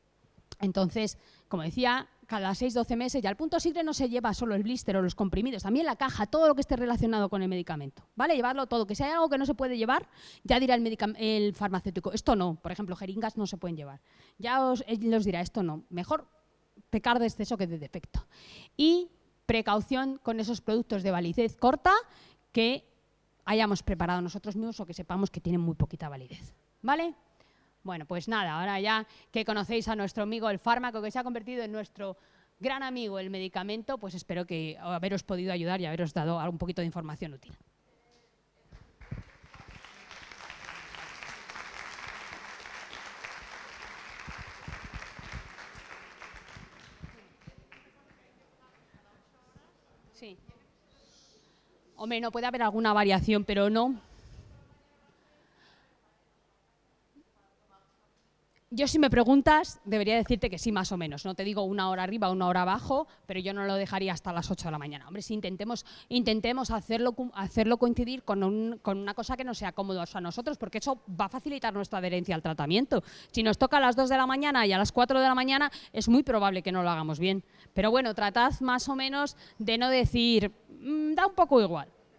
Entonces, como decía, cada 6-12 meses, ya el punto SIGRE no se lleva solo el blister o los comprimidos, también la caja, todo lo que esté relacionado con el medicamento, ¿vale? Llevarlo todo, que si hay algo que no se puede llevar, ya dirá el farmacéutico, esto no, por ejemplo, jeringas no se pueden llevar. Ya él os dirá, esto no, mejor pecar de exceso que de defecto. Y precaución con esos productos de validez corta que hayamos preparado nosotros mismos o que sepamos que tienen muy poquita validez, ¿vale? Bueno, pues nada, ahora ya que conocéis a nuestro amigo el fármaco, que se ha convertido en nuestro gran amigo el medicamento, pues espero que haberos podido ayudar y haberos dado un poquito de información útil. Sí. Hombre, no puede haber alguna variación, pero no. Yo, si me preguntas, debería decirte que sí, más o menos. No te digo 1 hora arriba, 1 hora abajo, pero yo no lo dejaría hasta las 8 de la mañana. Hombre, si intentemos hacerlo coincidir con una cosa que no sea cómodo a nosotros, porque eso va a facilitar nuestra adherencia al tratamiento. Si nos toca a las 2 de la mañana y a las 4 de la mañana, es muy probable que no lo hagamos bien. Pero bueno, tratad más o menos de no decir, da un poco igual.